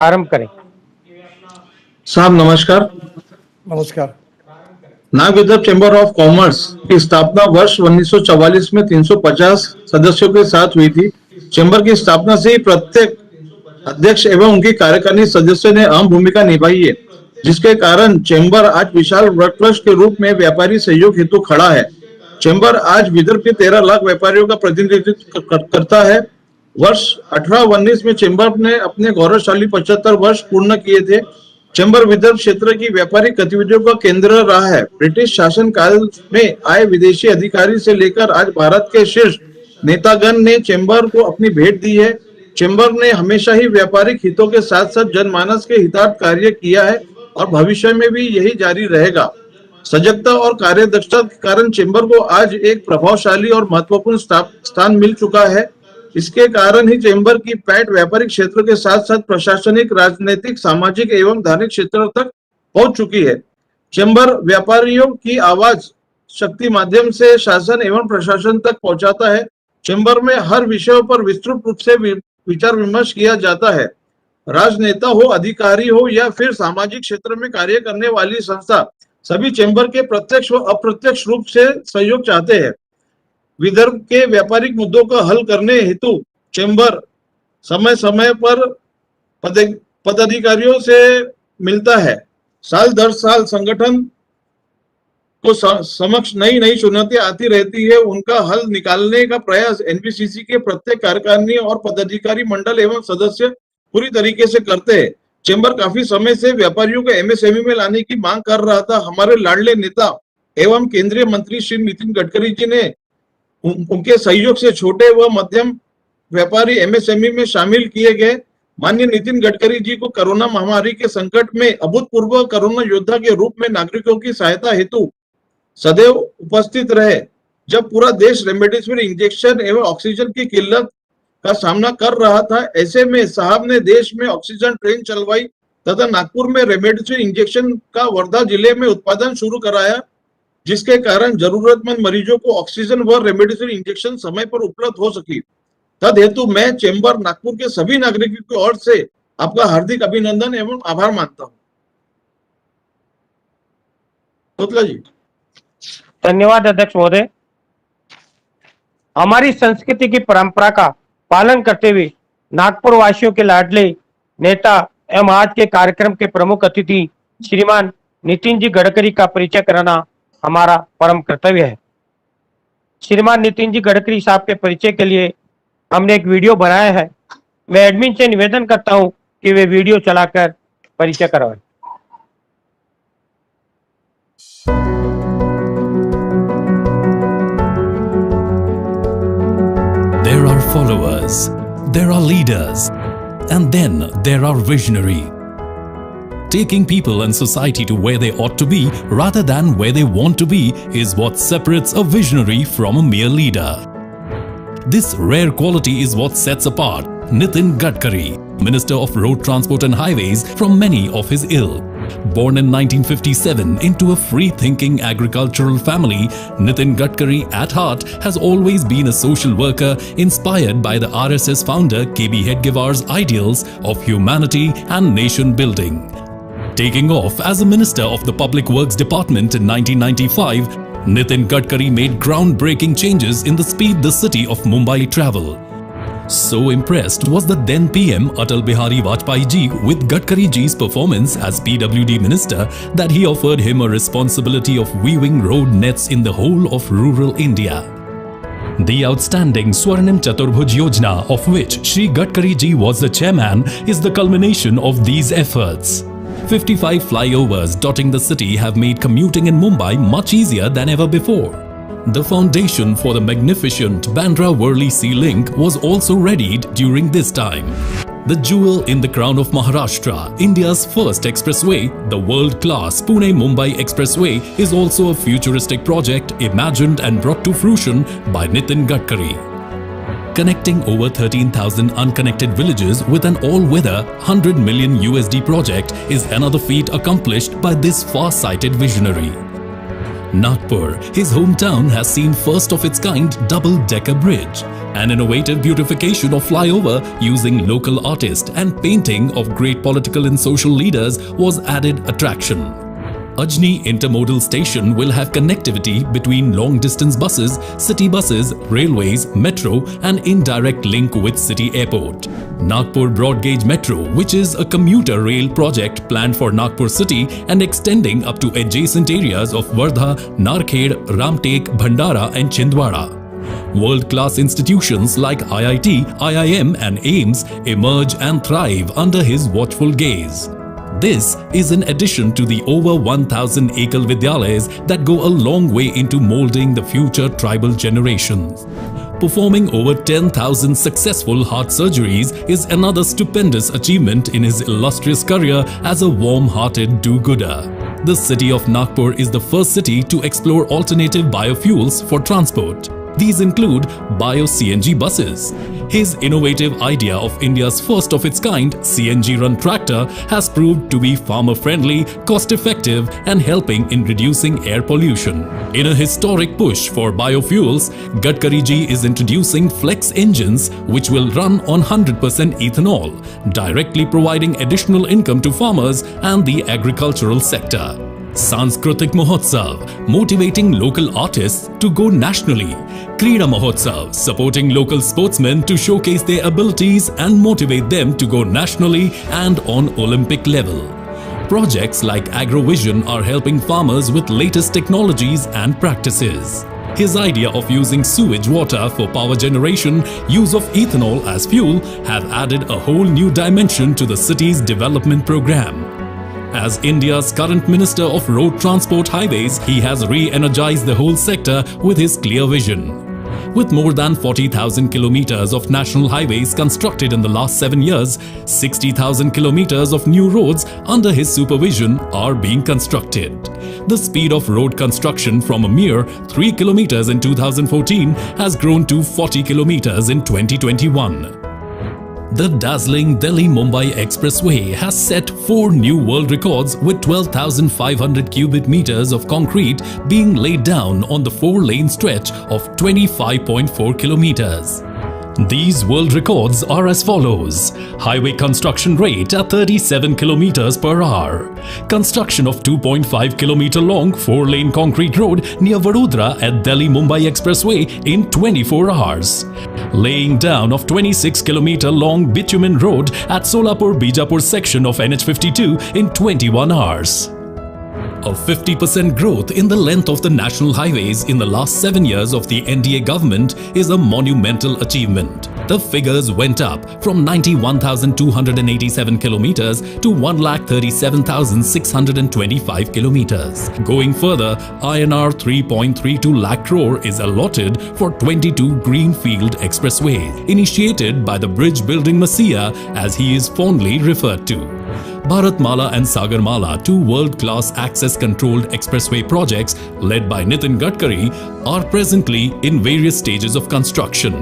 आरंभ करें। साहब नमस्कार। नमस्कार। Nag Vidarbha chamber of commerce की स्थापना वर्ष 1944 में 350 सदस्यों के साथ हुई थी। चैम्बर की स्थापना से ही प्रत्येक अध्यक्ष एवं उनकी कार्यकारिणी सदस्यों ने अहम भूमिका निभाई है, जिसके कारण चैम्बर आज विशाल वर्कप्लेस के रूप में व्यापारी सहयोग हेतु खड़ा है। चैम्बर आज विदर्भ के 13 लाख व्यापारियों का प्रतिनिधित्व करता है। वर्ष 1819 में चैम्बर ने अपने गौरवशाली 75 वर्ष पूर्ण किए थे। चैम्बर विदर्भ क्षेत्र की व्यापारिक गतिविधियों का केंद्र रहा है। ब्रिटिश शासन काल में आए विदेशी अधिकारी से लेकर आज भारत के शीर्ष नेतागण ने चैम्बर को अपनी भेंट दी है। चैम्बर ने हमेशा ही व्यापारिक हितों के साथ साथ जनमानस के हितार्थ कार्य किया है और भविष्य में भी यही जारी रहेगा। सजगता और कार्यदक्षता के कारण चैम्बर को आज एक प्रभावशाली और महत्वपूर्ण स्थान मिल चुका है। इसके कारण ही चैम्बर की पैठ व्यापारिक क्षेत्र के साथ साथ प्रशासनिक, राजनीतिक, सामाजिक एवं धार्मिक क्षेत्रों तक पहुंच चुकी है। चैम्बर व्यापारियों की आवाज शक्ति माध्यम से शासन एवं प्रशासन तक पहुंचाता है। चैम्बर में हर विषयों पर विस्तृत रूप से विचार विमर्श किया जाता है। राजनेता हो, अधिकारी हो या फिर सामाजिक क्षेत्र में कार्य करने वाली संस्था, सभी चैम्बर के प्रत्यक्ष व अप्रत्यक्ष रूप से सहयोग चाहते हैं। विदर्भ के व्यापारिक मुद्दों का हल करने हेतु चैम्बर समय समय पर पदाधिकारियों से मिलता है। साल दर साल संगठन को समक्ष नई नई चुनौतियां आती रहती है। उनका हल निकालने का प्रयास एनबीसीसी के प्रत्येक कार्यकारिणी और पदाधिकारी मंडल एवं सदस्य पूरी तरीके से करते हैं। चैम्बर काफी समय से व्यापारियों को एमएसएमई में लाने की मांग कर रहा था। हमारे लाडले नेता एवं केंद्रीय मंत्री श्री नितिन गडकरी जी ने उनके सहयोग से छोटे व मध्यम व्यापारी एमएसएमई में शामिल किए गए। माननीय नितिन गडकरी जी को कोरोना महामारी के संकट में अभूतपूर्व कोरोना योद्धा के रूप में नागरिकों की सहायता हेतु सदैव उपस्थित रहे। जब पूरा देश रेमडेसिविर इंजेक्शन एवं ऑक्सीजन की किल्लत का सामना कर रहा था, ऐसे में साहब ने देश में ऑक्सीजन ट्रेन चलवाई तथा नागपुर में रेमडेसिविर इंजेक्शन का वर्धा जिले में उत्पादन शुरू कराया, जिसके कारण जरूरतमंद मरीजों को ऑक्सीजन व रेमडेसिविर इंजेक्शन समय पर उपलब्ध हो सकी। तद हेतु मैं चैम्बर नागपुर के सभी नागरिकों की ओर से आपका हार्दिक अभिनंदन एवं आभार मानता हूँ। कोतला जी। धन्यवाद अध्यक्ष महोदय। हमारी संस्कृति की परंपरा का पालन करते हुए नागपुर वासियों के लाडले नेता एवं आज के कार्यक्रम के प्रमुख अतिथि श्रीमान नितिन जी गडकरी का परिचय कराना हमारा परम कर्तव्य है। श्रीमान नितिन जी गडकरी साहब के परिचय के लिए हमने एक वीडियो बनाया है। मैं एडमिन से निवेदन करता हूं कि वे वीडियो चलाकर परिचय करवाएं। There are followers, there are leaders, and then there are visionary. Taking people and society to where they ought to be rather than where they want to be is what separates a visionary from a mere leader. This rare quality is what sets apart Nitin Gadkari, Minister of Road Transport and Highways, from many of his ilk. Born in 1957 into a free-thinking agricultural family, Nitin Gadkari at heart has always been a social worker inspired by the RSS founder KB Hedgewar's ideals of humanity and nation building. Taking off as a Minister of the Public Works Department in 1995, Nitin Gadkari made groundbreaking changes in the speed the city of Mumbai traveled. So impressed was the then PM Atal Bihari Vajpayee ji with Gadkari ji's performance as PWD minister that he offered him a responsibility of weaving road nets in the whole of rural India. The outstanding Swarnim Chaturbhuj Yojana, of which Shri Gadkari ji was the chairman, is the culmination of these efforts. 55 flyovers dotting the city have made commuting in Mumbai much easier than ever before. The foundation for the magnificent Bandra-Worli Sea Link was also readied during this time. The jewel in the crown of Maharashtra, India's first expressway, the world-class Pune-Mumbai Expressway, is also a futuristic project imagined and brought to fruition by Nitin Gadkari. Connecting over 13,000 unconnected villages with an all-weather $100 million USD project is another feat accomplished by this far-sighted visionary. Nagpur, his hometown, has seen first of its kind double-decker bridge, an innovative beautification of flyover using local artists and painting of great political and social leaders was added attraction. Ajni Intermodal Station will have connectivity between long-distance buses, city buses, railways, metro and indirect link with city airport. Nagpur Broad Gauge Metro, which is a commuter rail project planned for Nagpur city and extending up to adjacent areas of Wardha, Narkhed, Ramtek, Bhandara and Chhindwara. World-class institutions like IIT, IIM and AIIMS emerge and thrive under his watchful gaze. This is in addition to the over 1,000 Ekal Vidyalayas that go a long way into molding the future tribal generations. Performing over 10,000 successful heart surgeries is another stupendous achievement in his illustrious career as a warm-hearted do-gooder. The city of Nagpur is the first city to explore alternative biofuels for transport. These include Bio-CNG buses. His innovative idea of India's first of its kind CNG-run tractor has proved to be farmer-friendly, cost-effective and helping in reducing air pollution. In a historic push for biofuels, Gadkari ji is introducing flex engines which will run on 100% ethanol, directly providing additional income to farmers and the agricultural sector. Sanskritik Mahotsav, motivating local artists to go nationally. Krida Mahotsav, supporting local sportsmen to showcase their abilities and motivate them to go nationally and on Olympic level. Projects like AgroVision are helping farmers with latest technologies and practices. His idea of using sewage water for power generation, use of ethanol as fuel have added a whole new dimension to the city's development program. As India's current Minister of Road Transport Highways, he has re-energized the whole sector with his clear vision. With more than 40,000 kilometers of national highways constructed in the last 7 years, 60,000 kilometers of new roads under his supervision are being constructed. The speed of road construction from a mere 3 kilometers in 2014 has grown to 40 kilometers in 2021. The dazzling Delhi-Mumbai Expressway has set 4 new world records with 12,500 cubic meters of concrete being laid down on the 4-lane stretch of 25.4 kilometers. These world records are as follows: highway construction rate at 37 kilometers per hour, construction of 2.5 kilometer long 4-lane concrete road near Vadodara at Delhi-Mumbai Expressway in 24 hours, laying down of 26 kilometer long bitumen road at Solapur-Bijapur section of NH52 in 21 hours. A 50% growth in the length of the national highways in the last 7 years of the NDA government is a monumental achievement. The figures went up from 91,287 kilometers to 1,37,625 kilometers. Going further, INR 3.32 lakh crore is allotted for 22 greenfield expressways, initiated by the bridge building messiah as he is fondly referred to. Bharatmala and Sagarmala, 2 world-class access-controlled expressway projects led by Nitin Gadkari, are presently in various stages of construction.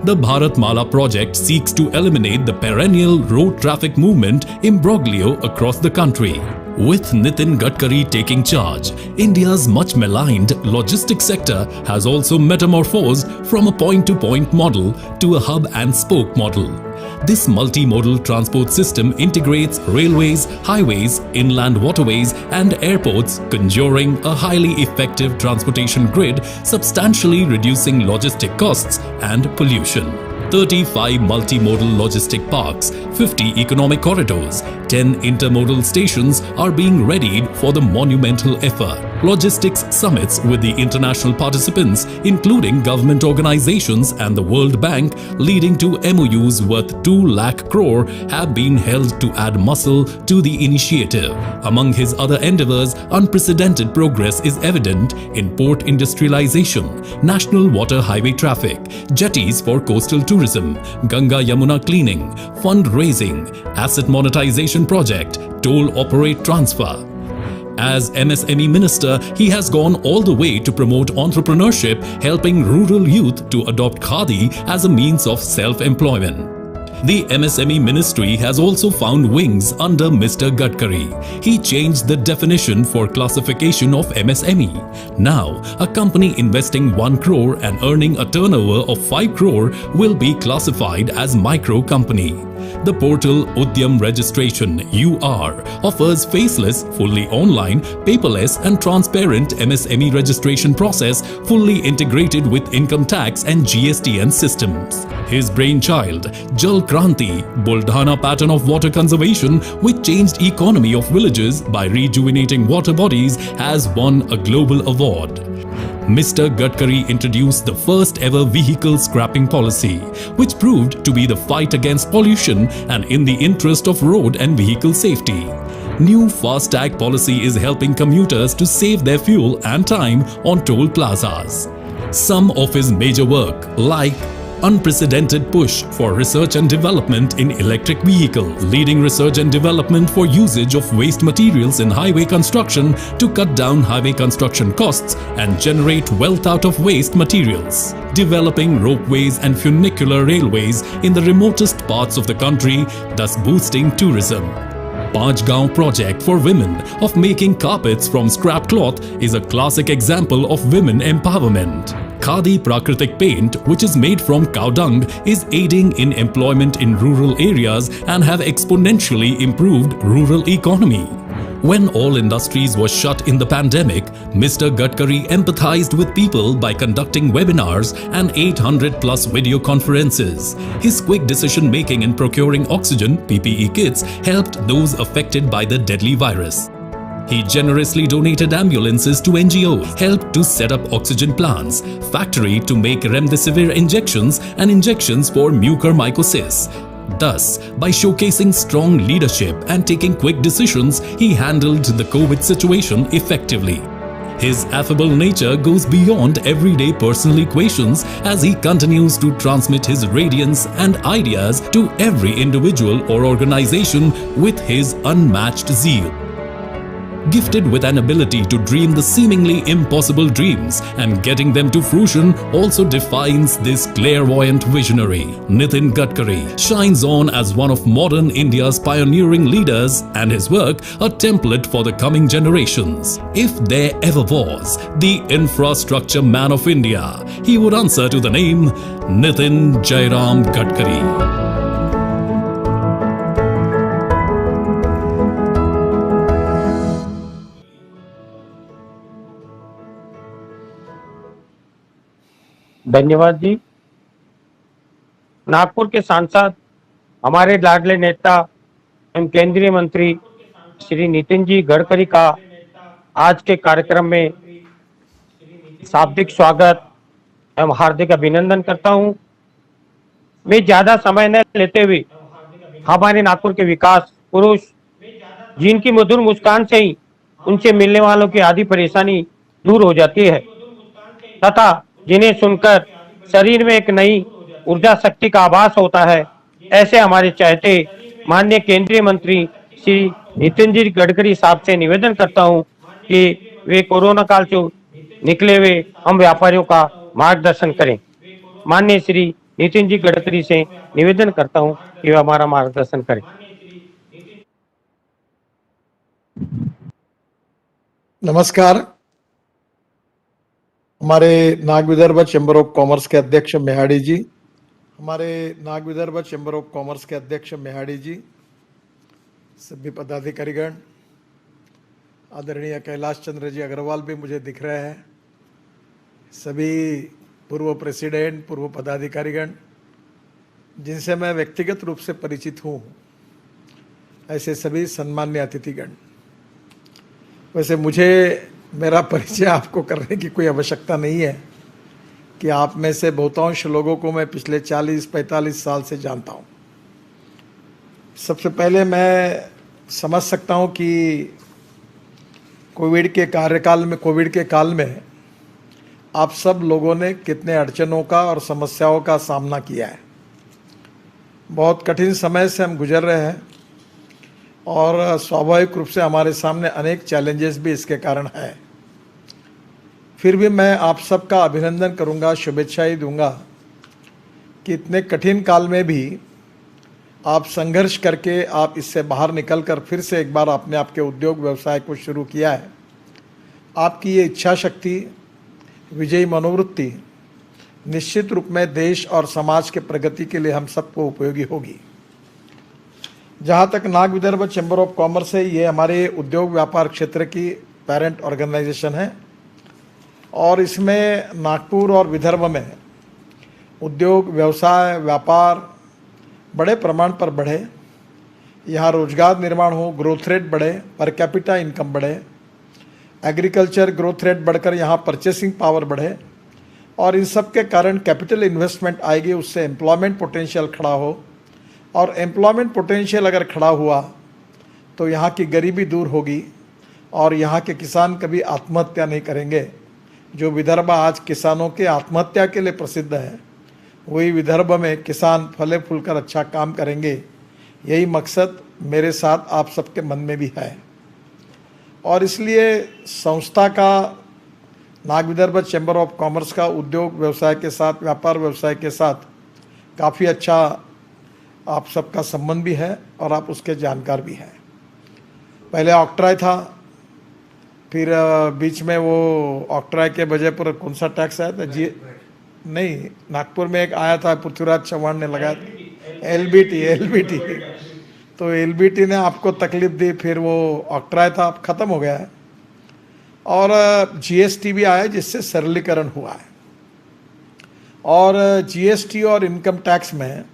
The Bharatmala project seeks to eliminate the perennial road traffic movement imbroglio across the country. With Nitin Gadkari taking charge, India's much maligned logistics sector has also metamorphosed from a point-to-point model to a hub-and-spoke model. This multimodal transport system integrates railways, highways, inland waterways and airports, conjuring a highly effective transportation grid, substantially reducing logistic costs and pollution. 35 multimodal logistic parks, 50 economic corridors, 10 intermodal stations are being readied for the monumental effort. Logistics summits with the international participants, including government organizations and the World Bank, leading to MOUs worth 2 lakh crore, have been held to add muscle to the initiative. Among his other endeavors, unprecedented progress is evident in port industrialization, national water highway traffic, jetties for coastal tourism, Ganga Yamuna cleaning, fundraising, asset monetization project, toll operate transfer. As MSME Minister, he has gone all the way to promote entrepreneurship, helping rural youth to adopt Khadi as a means of self-employment. The MSME ministry has also found wings under Mr. Gadkari. He changed the definition for classification of MSME. Now, a company investing 1 crore and earning a turnover of 5 crore will be classified as micro company. The portal Udyam Registration UR offers faceless, fully online, paperless and transparent MSME registration process fully integrated with income tax and GSTN systems. His brainchild, Jal Kranti, Buldhana pattern of water conservation which changed economy of villages by rejuvenating water bodies, has won a global award. Mr. Gadkari introduced the first ever vehicle scrapping policy, which proved to be the fight against pollution and in the interest of road and vehicle safety. New FASTag policy is helping commuters to save their fuel and time on toll plazas. Some of his major work, like unprecedented push for research and development in electric vehicle, leading research and development for usage of waste materials in highway construction to cut down highway construction costs and generate wealth out of waste materials, developing ropeways and funicular railways in the remotest parts of the country, thus boosting tourism. Panchgaon project for women of making carpets from scrap cloth is a classic example of women empowerment. Khadi Prakritik paint, which is made from cow dung, is aiding in employment in rural areas and have exponentially improved rural economy. When all industries were shut in the pandemic, Mr. Gadkari empathized with people by conducting webinars and 800 plus video conferences. His quick decision making in procuring oxygen PPE kits helped those affected by the deadly virus. He generously donated ambulances to NGOs, helped to set up oxygen plants, factory to make remdesivir injections and injections for mucormycosis. Thus, by showcasing strong leadership and taking quick decisions, he handled the COVID situation effectively. His affable nature goes beyond everyday personal equations as he continues to transmit his radiance and ideas to every individual or organization with his unmatched zeal. Gifted with an ability to dream the seemingly impossible dreams and getting them to fruition also defines this clairvoyant visionary. Nitin Gadkari shines on as one of modern India's pioneering leaders and his work a template for the coming generations. If there ever was the infrastructure man of India, he would answer to the name Nitin Jairam Gadkari. धन्यवाद जी। नागपुर के सांसद हमारे लाडले नेता एवं केंद्रीय मंत्री श्री नितिन जी गडकरी का आज के कार्यक्रम में शाब्दिक स्वागत एवं हार्दिक अभिनंदन करता हूं। मैं ज्यादा समय न लेते हुए हमारे नागपुर के विकास पुरुष, जिनकी मधुर मुस्कान से ही उनसे मिलने वालों की आधी परेशानी दूर हो जाती है तथा जिन्हें सुनकर शरीर में एक नई ऊर्जा शक्ति का आभास होता है, ऐसे हमारे चाहते माननीय केंद्रीय मंत्री श्री नितिन जी गडकरी साहब से निवेदन करता हूं कि वे कोरोना काल से निकले हुए हम व्यापारियों का मार्गदर्शन करें। माननीय श्री नितिन जी गडकरी से निवेदन करता हूं कि वे हमारा मार्गदर्शन करें। नमस्कार। हमारे Nag Vidarbha chamber of commerce के अध्यक्ष मेहाड़ी जी, सभी पदाधिकारीगण, आदरणीय कैलाश चंद्र जी अग्रवाल भी मुझे दिख रहे हैं, सभी पूर्व प्रेसिडेंट, पूर्व पदाधिकारीगण जिनसे मैं व्यक्तिगत रूप से परिचित हूँ, ऐसे सभी सम्मान्य अतिथिगण। वैसे मुझे मेरा परिचय आपको करने की कोई आवश्यकता नहीं है कि आप में से बहुतांश लोगों को मैं पिछले 40-45 साल से जानता हूँ। सबसे पहले मैं समझ सकता हूँ कि कोविड के काल में आप सब लोगों ने कितने अड़चनों का और समस्याओं का सामना किया है। बहुत कठिन समय से हम गुजर रहे हैं और स्वाभाविक रूप से हमारे सामने अनेक चैलेंजेस भी इसके कारण है। फिर भी मैं आप सबका अभिनंदन करूंगा, शुभेच्छाएं दूंगा कि इतने कठिन काल में भी आप संघर्ष करके आप इससे बाहर निकलकर फिर से एक बार आपने आपके उद्योग व्यवसाय को शुरू किया है। आपकी ये इच्छा शक्ति, विजयी मनोवृत्ति निश्चित रूप में देश और समाज के प्रगति के लिए हम सबको उपयोगी होगी। जहाँ तक Nag Vidarbha chamber of commerce है, ये हमारे उद्योग व्यापार क्षेत्र की पेरेंट ऑर्गेनाइजेशन है और इसमें नागपुर और विदर्भ में उद्योग व्यवसाय व्यापार बड़े प्रमाण पर बढ़े, यहाँ रोजगार निर्माण हो, ग्रोथ रेट बढ़े, पर कैपिटा इनकम बढ़े, एग्रीकल्चर ग्रोथ रेट बढ़कर यहाँ परचेसिंग पावर बढ़े और इन सब के कारण कैपिटल इन्वेस्टमेंट आएगी, उससे एम्प्लॉयमेंट पोटेंशियल खड़ा हो और एम्प्लॉयमेंट पोटेंशियल अगर खड़ा हुआ तो यहाँ की गरीबी दूर होगी और यहाँ के किसान कभी आत्महत्या नहीं करेंगे। जो विदर्भ आज किसानों के आत्महत्या के लिए प्रसिद्ध है, वही विदर्भ में किसान फले फूल कर अच्छा काम करेंगे। यही मकसद मेरे साथ आप सबके मन में भी है और इसलिए संस्था का, Nag Vidarbha chamber of commerce का उद्योग व्यवसाय के साथ, व्यापार व्यवसाय के साथ काफ़ी अच्छा आप सबका संबंध भी है और आप उसके जानकार भी हैं। पहले ऑक्ट्राय था, फिर बीच में वो ऑक्ट्राय के बजाय पर कौन सा टैक्स आया था, जी नहीं, नागपुर में एक आया था, पृथ्वीराज चौहान ने लगाया था, एलबीटी। तो एलबीटी ने आपको तकलीफ दी, फिर वो ऑक्ट्राय था, अब खत्म हो गया है और जीएसटी भी आया जिससे सरलीकरण हुआ है। और जीएसटी और इनकम टैक्स में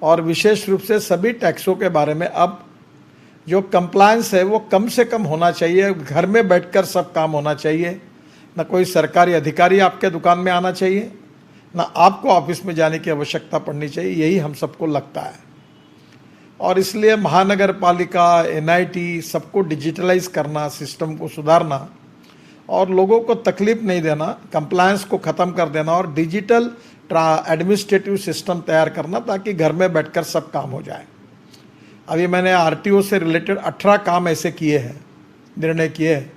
और विशेष रूप से सभी टैक्सों के बारे में अब जो कंप्लायंस है वो कम से कम होना चाहिए। घर में बैठकर सब काम होना चाहिए, ना कोई सरकारी अधिकारी आपके दुकान में आना चाहिए, ना आपको ऑफिस में जाने की आवश्यकता पड़नी चाहिए, यही हम सबको लगता है। और इसलिए महानगर पालिका, एनआईटी सबको डिजिटलाइज करना, सिस्टम को सुधारना और लोगों को तकलीफ नहीं देना, कंप्लायंस को ख़त्म कर देना और डिजिटल एडमिनिस्ट्रेटिव सिस्टम तैयार करना ताकि घर में बैठकर सब काम हो जाए। अभी मैंने आरटीओ से रिलेटेड 18 काम ऐसे किए हैं, निर्णय किए हैं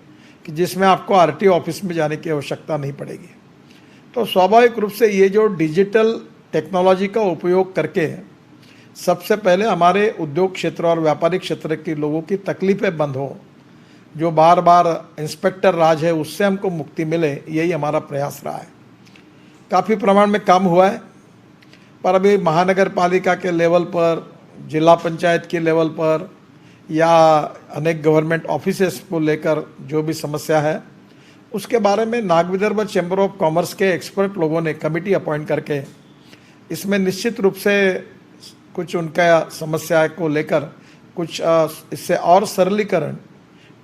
कि जिसमें आपको आरटीओ ऑफिस में जाने की आवश्यकता नहीं पड़ेगी। तो स्वाभाविक रूप से ये जो डिजिटल टेक्नोलॉजी का उपयोग करके सबसे पहले हमारे उद्योग क्षेत्र और व्यापारिक क्षेत्र के लोगों की तकलीफें बंद हो, जो बार बार इंस्पेक्टर राज है उससे हमको मुक्ति मिले, यही हमारा प्रयास रहा है। काफ़ी प्रमाण में काम हुआ है, पर अभी महानगर पालिका के लेवल पर, जिला पंचायत के लेवल पर या अनेक गवर्नमेंट ऑफिसेस को लेकर जो भी समस्या है उसके बारे में Nag Vidarbha chamber of commerce के एक्सपर्ट लोगों ने कमेटी अपॉइंट करके इसमें निश्चित रूप से कुछ उनका समस्या को लेकर कुछ इससे और सरलीकरण,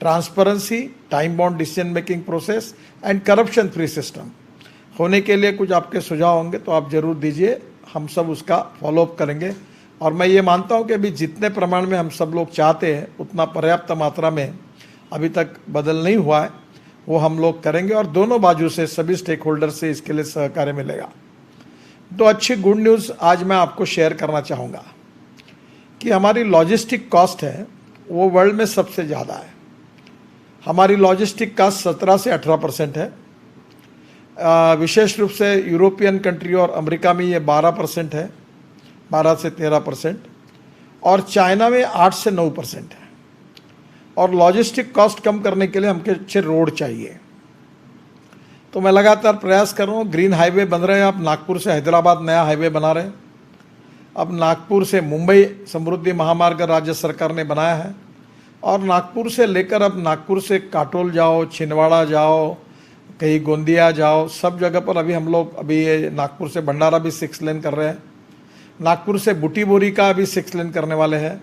transparency, time bound decision making process and corruption free system होने के लिए कुछ आपके सुझाव होंगे तो आप जरूर दीजिए, हम सब उसका फॉलोअप करेंगे। और मैं ये मानता हूँ कि अभी जितने प्रमाण में हम सब लोग चाहते हैं उतना पर्याप्त मात्रा में अभी तक बदल नहीं हुआ है, वो हम लोग करेंगे और दोनों बाजू से सभी स्टेक होल्डर से इसके लिए सहकार्य मिलेगा। तो अच्छी गुड न्यूज़ आज मैं आपको शेयर करना चाहूँगा कि हमारी लॉजिस्टिक कॉस्ट है वो वर्ल्ड में सबसे ज़्यादा है। हमारी लॉजिस्टिक कॉस्ट 17 से 18% है। विशेष रूप से यूरोपियन कंट्री और अमेरिका में ये 12% है, 12 से 13%, और चाइना में 8 से 9% है। और लॉजिस्टिक कॉस्ट कम करने के लिए हमको अच्छे रोड चाहिए, तो मैं लगातार प्रयास कर रहा हूँ। ग्रीन हाईवे बन रहे हैं, अब नागपुर से हैदराबाद नया हाईवे बना रहे हैं, अब नागपुर से मुंबई समृद्धि महामार्ग राज्य सरकार ने बनाया है, और नागपुर से लेकर अब नागपुर से काटोल जाओ, छिंदवाड़ा जाओ, कहीं गोंदिया जाओ, सब जगह पर अभी हम लोग अभी नागपुर से भंडारा भी 6 लेन कर रहे हैं, नागपुर से बुटीबोरी का भी 6 लेन करने वाले हैं।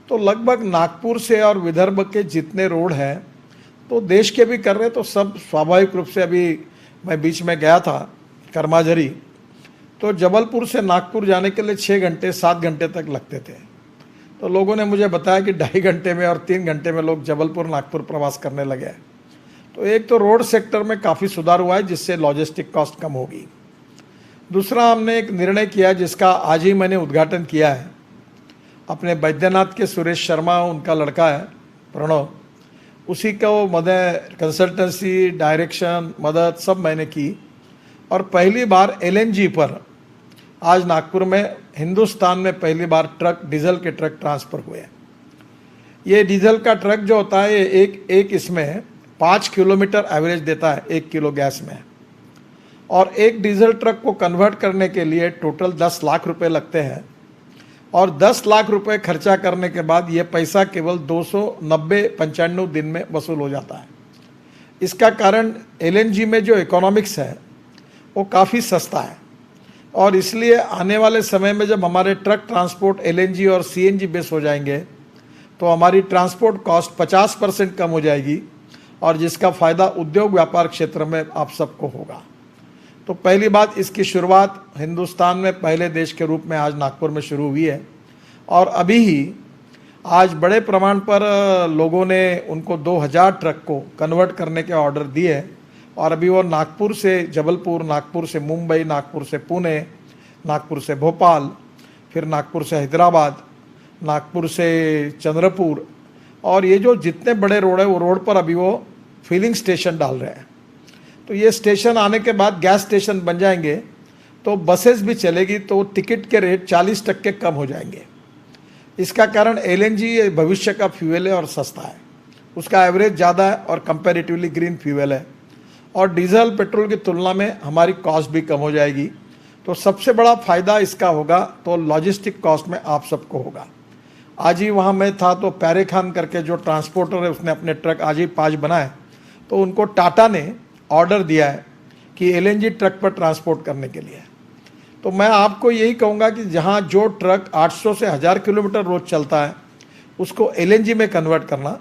तो लगभग नागपुर से और विदर्भ के जितने रोड हैं तो देश के भी कर रहे हैं, तो सब स्वाभाविक रूप से अभी मैं बीच में गया था कर्माझरी, तो जबलपुर से नागपुर जाने के लिए 6 घंटे 7 घंटे तक लगते थे, तो लोगों ने मुझे बताया कि 2.5 घंटे में और 3 घंटे में लोग जबलपुर नागपुर प्रवास करने लगे। तो एक तो रोड सेक्टर में काफ़ी सुधार हुआ है जिससे लॉजिस्टिक कॉस्ट कम होगी। दूसरा, हमने एक निर्णय किया जिसका आज ही मैंने उद्घाटन किया है, अपने बैद्यनाथ के सुरेश शर्मा, उनका लड़का है प्रणव, उसी का वो मदद, कंसल्टेंसी, डायरेक्शन, मदद सब मैंने की, और पहली बार एलएनजी पर आज नागपुर में हिंदुस्तान में पहली बार ट्रक, डीजल के ट्रक ट्रांसफ़र हुए। ये डीजल का ट्रक जो होता है ये एक इसमें 5 किलोमीटर एवरेज देता है 1 किलो गैस में। और एक डीजल ट्रक को कन्वर्ट करने के लिए टोटल 10 लाख रुपए लगते हैं। और 10 लाख रुपए खर्चा करने के बाद ये पैसा केवल 295 दिन में वसूल हो जाता है। इसका कारण एलएनजी में जो इकोनॉमिक्स है वो काफ़ी सस्ता है। और इसलिए आने वाले समय में जब हमारे ट्रक ट्रांसपोर्ट एलएनजी और सीएनजी बेस हो जाएंगे तो हमारी ट्रांसपोर्ट कॉस्ट 50% कम हो जाएगी, और जिसका फ़ायदा उद्योग व्यापार क्षेत्र में आप सबको होगा। तो पहली बात, इसकी शुरुआत हिंदुस्तान में पहले देश के रूप में आज नागपुर में शुरू हुई है। और अभी ही आज बड़े प्रमाण पर लोगों ने उनको 2000 ट्रक को कन्वर्ट करने के ऑर्डर दिए। और अभी वो नागपुर से जबलपुर, नागपुर से मुंबई, नागपुर से पुणे, नागपुर से भोपाल, फिर नागपुर से हैदराबाद, नागपुर से चंद्रपुर, और ये जो जितने बड़े रोड है वो रोड पर अभी वो फिलिंग स्टेशन डाल रहे हैं। तो ये स्टेशन आने के बाद गैस स्टेशन बन जाएंगे तो बसेस भी चलेगी, तो टिकट के रेट 40% कम हो जाएंगे। इसका कारण एलएनजी भविष्य का फ्यूल है और सस्ता है, उसका एवरेज ज़्यादा है और कंपैरेटिवली ग्रीन फ्यूल है, और डीजल पेट्रोल की तुलना में हमारी कॉस्ट भी कम हो जाएगी। तो सबसे बड़ा फ़ायदा इसका होगा तो लॉजिस्टिक कॉस्ट में आप सबको होगा। आज ही वहाँ मैं था तो प्यारे खान करके जो ट्रांसपोर्टर है उसने अपने ट्रक आज ही 5 बनाए, तो उनको टाटा ने ऑर्डर दिया है कि एलएनजी ट्रक पर ट्रांसपोर्ट करने के लिए। तो मैं आपको यही कहूँगा कि जहाँ जो ट्रक 800 से 1000 किलोमीटर रोज चलता है उसको एलएनजी में कन्वर्ट करना,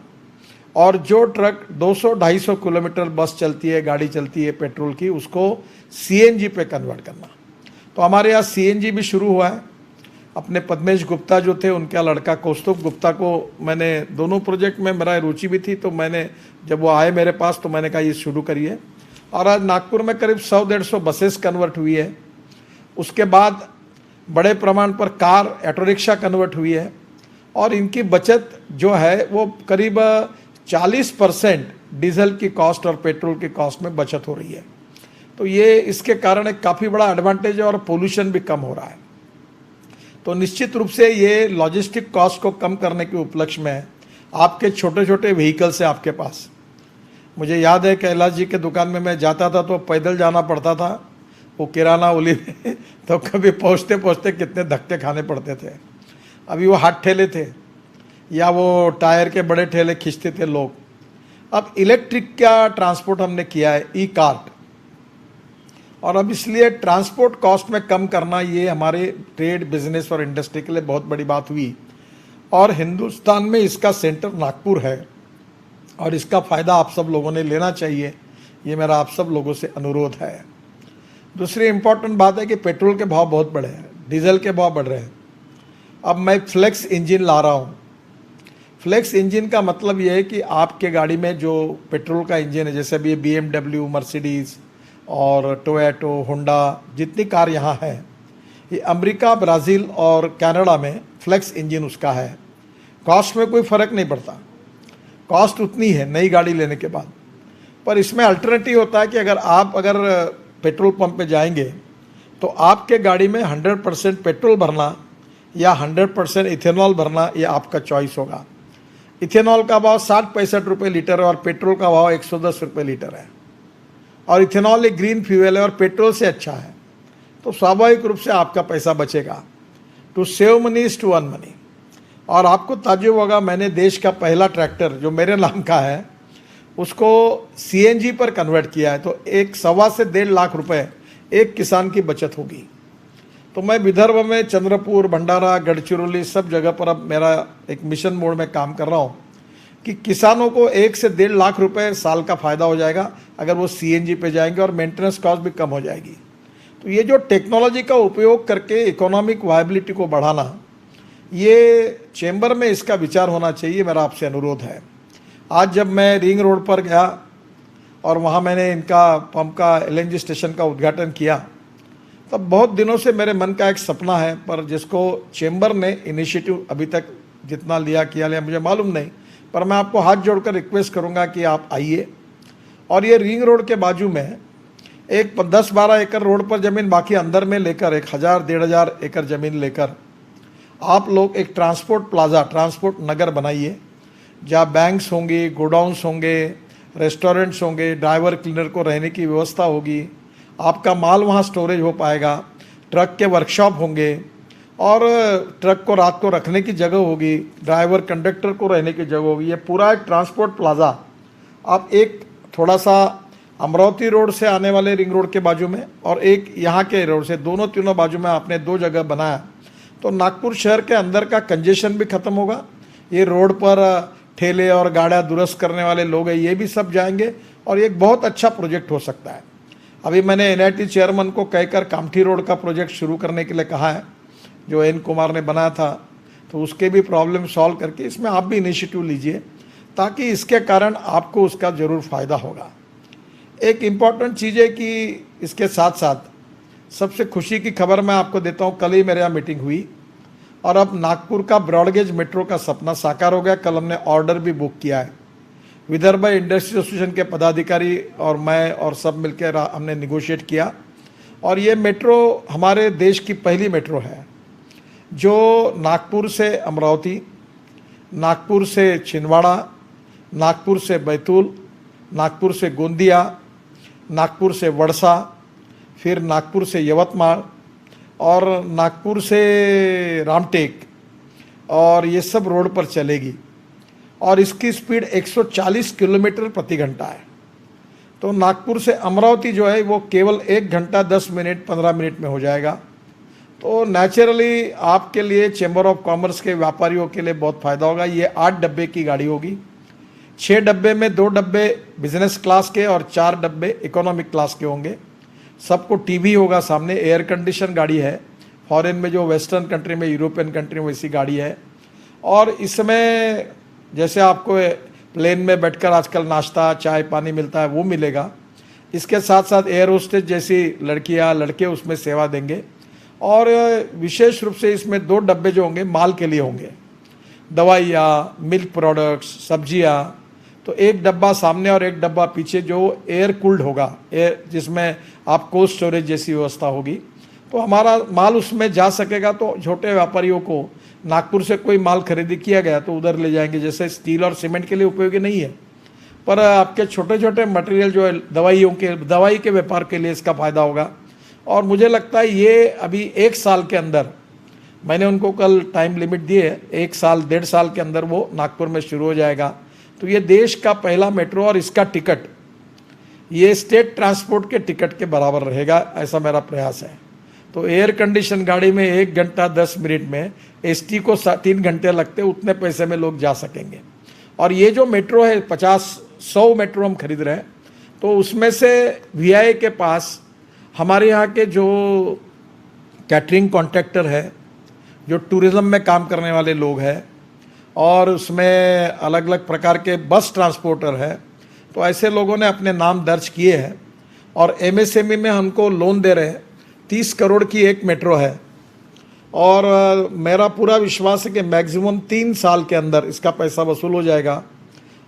और जो ट्रक 200-250 किलोमीटर बस चलती है, गाड़ी चलती है पेट्रोल की, उसको सीएनजी पे कन्वर्ट करना। तो हमारे यहाँ सीएनजी भी शुरू हुआ है। अपने पद्मेश गुप्ता जो थे, उनका लड़का कौस्तुभ गुप्ता को मैंने दोनों प्रोजेक्ट में मेरा रुचि भी थी, तो मैंने जब वो आए मेरे पास तो मैंने कहा ये शुरू करिए। और आज नागपुर में करीब 100-150 बसेस कन्वर्ट हुई है। उसके बाद बड़े प्रमाण पर कार, ऑटो रिक्शा कन्वर्ट हुई है, और इनकी बचत जो है वो करीब 40% डीजल की कॉस्ट और पेट्रोल की कॉस्ट में बचत हो रही है। तो ये इसके कारण एक काफ़ी बड़ा एडवांटेज है, और पोल्यूशन भी कम हो रहा है। तो निश्चित रूप से ये लॉजिस्टिक कॉस्ट को कम करने के उपलक्ष्य में आपके छोटे छोटे व्हीकल्स हैं आपके पास। मुझे याद है कैलाश जी के दुकान में मैं जाता था तो पैदल जाना पड़ता था वो किराना ओली में, तो कभी पहुँचते पहुँचते कितने धक्के खाने पड़ते थे। अभी वो हाथ ठेले थे या वो टायर के बड़े ठेले खींचते थे लोग। अब इलेक्ट्रिक का ट्रांसपोर्ट हमने किया है, ई कार्ट, और अब इसलिए ट्रांसपोर्ट कॉस्ट में कम करना ये हमारे ट्रेड, बिजनेस और इंडस्ट्री के लिए बहुत बड़ी बात हुई। और हिंदुस्तान में इसका सेंटर नागपुर है, और इसका फ़ायदा आप सब लोगों ने लेना चाहिए, ये मेरा आप सब लोगों से अनुरोध है। दूसरी इम्पॉर्टेंट बात है कि पेट्रोल के भाव बहुत बढ़े हैं, डीजल के भाव बढ़ रहे हैं। अब मैं फ्लेक्स इंजन ला रहा हूँ। फ्लेक्स इंजन का मतलब ये है कि आपके गाड़ी में जो पेट्रोल का इंजन है, जैसे अभी BMW, मर्सिडीज़ और टोयोटो, होंडा, जितनी कार यहाँ है, ये अमेरिका, ब्राज़ील और कनाडा में फ्लेक्स इंजन उसका है। कॉस्ट में कोई फ़र्क नहीं पड़ता, कॉस्ट उतनी है नई गाड़ी लेने के बाद। पर इसमें अल्टरनेटिव होता है कि अगर पेट्रोल पंप पे जाएंगे तो आपके गाड़ी में 100% पेट्रोल भरना या 100% इथेनॉल भरना, ये आपका चॉइस होगा। इथेनॉल का भाव 60-65 रुपये लीटर है और पेट्रोल का भाव 110 रुपये लीटर है। और इथेनॉल एक ग्रीन फ्यूल है और पेट्रोल से अच्छा है, तो स्वाभाविक रूप से आपका पैसा बचेगा। To save money is to earn money. और आपको ताज्जुब होगा, मैंने देश का पहला ट्रैक्टर जो मेरे नाम का है उसको सीएनजी पर कन्वर्ट किया है, तो 1.25 से 1.5 लाख रुपए एक किसान की बचत होगी। तो मैं विदर्भ में चंद्रपुर, भंडारा, गढ़चिरौली सब जगह पर अब मेरा एक मिशन मोड में काम कर रहा हूँ कि किसानों को 1 से 1.5 लाख रुपए साल का फ़ायदा हो जाएगा अगर वो सीएनजी पे जाएंगे, और मेंटेनेंस कॉस्ट भी कम हो जाएगी। तो ये जो टेक्नोलॉजी का उपयोग करके इकोनॉमिक वायबिलिटी को बढ़ाना, ये चेंबर में इसका विचार होना चाहिए, मेरा आपसे अनुरोध है। आज जब मैं रिंग रोड पर गया और वहाँ मैंने इनका पंप का एलएनजी स्टेशन का उद्घाटन किया, तब बहुत दिनों से मेरे मन का एक सपना है, पर जिसको चेंबर ने इनिशिएटिव अभी तक जितना किया मुझे मालूम नहीं, पर मैं आपको हाथ जोड़कर रिक्वेस्ट करूंगा कि आप आइए। और ये रिंग रोड के बाजू में एक 10-12 एकड़ रोड पर ज़मीन, बाकी अंदर में लेकर 1000-1500 एकड़ ज़मीन लेकर आप लोग एक ट्रांसपोर्ट प्लाजा, ट्रांसपोर्ट नगर बनाइए, जहाँ बैंक्स होंगी, गोडाउन्स होंगे, रेस्टोरेंट्स होंगे, ड्राइवर क्लीनर को रहने की व्यवस्था होगी, आपका माल वहाँ स्टोरेज हो पाएगा, ट्रक के वर्कशॉप होंगे और ट्रक को रात को रखने की जगह होगी, ड्राइवर कंडक्टर को रहने की जगह होगी। ये पूरा एक ट्रांसपोर्ट प्लाजा आप एक थोड़ा सा अमरावती रोड से आने वाले रिंग रोड के बाजू में और एक यहाँ के रोड से, दोनों तीनों बाजू में आपने 2 जगह बनाया तो नागपुर शहर के अंदर का कंजेशन भी खत्म होगा। ये रोड पर ठेले और गाड़ियाँ दुरुस्त करने वाले लोग हैं, ये भी सब जाएंगे और एक बहुत अच्छा प्रोजेक्ट हो सकता है। अभी मैंने एनआईटी चेयरमैन को कहकर कामठी रोड का प्रोजेक्ट शुरू करने के लिए कहा है, जो एन कुमार ने बनाया था, तो उसके भी प्रॉब्लम सॉल्व करके इसमें आप भी इनिशिएटिव लीजिए, ताकि इसके कारण आपको उसका ज़रूर फ़ायदा होगा। एक इम्पॉर्टेंट चीज़ है कि इसके साथ साथ सबसे खुशी की खबर मैं आपको देता हूँ, कल ही मेरे यहाँ मीटिंग हुई और अब नागपुर का ब्रॉडगेज मेट्रो का सपना साकार हो गया। कल हमने ऑर्डर भी बुक किया है। विदर्भ इंडस्ट्री एसोसिएशन के पदाधिकारी और मैं और सब मिलकर हमने निगोशिएट किया और ये मेट्रो हमारे देश की पहली मेट्रो है जो नागपुर से अमरावती, नागपुर से छिंदवाड़ा, नागपुर से बैतूल, नागपुर से गोंदिया, नागपुर से वड़सा, फिर नागपुर से यवतमाल और नागपुर से रामटेक और ये सब रोड पर चलेगी और इसकी स्पीड 140 किलोमीटर प्रति घंटा है। तो नागपुर से अमरावती जो है वो केवल 1 घंटा 10 मिनट 15 मिनट में हो जाएगा। तो नेचुरली आपके लिए, चैम्बर ऑफ कॉमर्स के व्यापारियों के लिए बहुत फ़ायदा होगा। ये 8 डब्बे की गाड़ी होगी, 6 डब्बे में 2 डब्बे बिजनेस क्लास के और 4 डब्बे इकोनॉमिक क्लास के होंगे। सबको टीवी होगा सामने, एयर कंडीशन गाड़ी है, फॉरेन में जो वेस्टर्न कंट्री में, यूरोपियन कंट्री में वैसी गाड़ी है। और इसमें जैसे आपको प्लेन में बैठकर आजकल नाश्ता चाय पानी मिलता है वो मिलेगा। इसके साथ साथ एयर होस्टेस जैसी लड़कियां लड़के उसमें सेवा देंगे और विशेष रूप से इसमें 2 डब्बे जो होंगे माल के लिए होंगे, दवाइयाँ, मिल्क प्रोडक्ट्स, सब्जियाँ। तो 1 डब्बा सामने और 1 डब्बा पीछे जो एयर कूल्ड होगा, एयर जिसमें आप कोल्ड स्टोरेज जैसी व्यवस्था होगी, तो हमारा माल उसमें जा सकेगा। तो छोटे व्यापारियों को नागपुर से कोई माल खरीदी किया गया तो उधर ले जाएंगे, जैसे स्टील और सीमेंट के लिए उपयोगी नहीं है, पर आपके छोटे छोटे मटेरियल जो है दवाई के व्यापार के लिए इसका फ़ायदा होगा। और मुझे लगता है ये अभी 1 साल के अंदर, मैंने उनको कल टाइम लिमिट दी है, 1 साल 1.5 साल के अंदर वो नागपुर में शुरू हो जाएगा। तो ये देश का पहला मेट्रो और इसका टिकट ये स्टेट ट्रांसपोर्ट के टिकट के बराबर रहेगा, ऐसा मेरा प्रयास है। तो एयर कंडीशन गाड़ी में 1 घंटा 10 मिनट में एसटी को 3 घंटे लगते, उतने पैसे में लोग जा सकेंगे। और ये जो मेट्रो है 50-100 मेट्रो हम खरीद रहे हैं, तो उसमें से वीआई के पास हमारे यहाँ के जो कैटरिंग कॉन्ट्रैक्टर है, जो टूरिज़्म में काम करने वाले लोग हैं और उसमें अलग अलग प्रकार के बस ट्रांसपोर्टर है, तो ऐसे लोगों ने अपने नाम दर्ज किए हैं और एमएसएमई में हमको लोन दे रहे हैं। 30 करोड़ की एक मेट्रो है और मेरा पूरा विश्वास है कि मैक्सिमम 3 साल के अंदर इसका पैसा वसूल हो जाएगा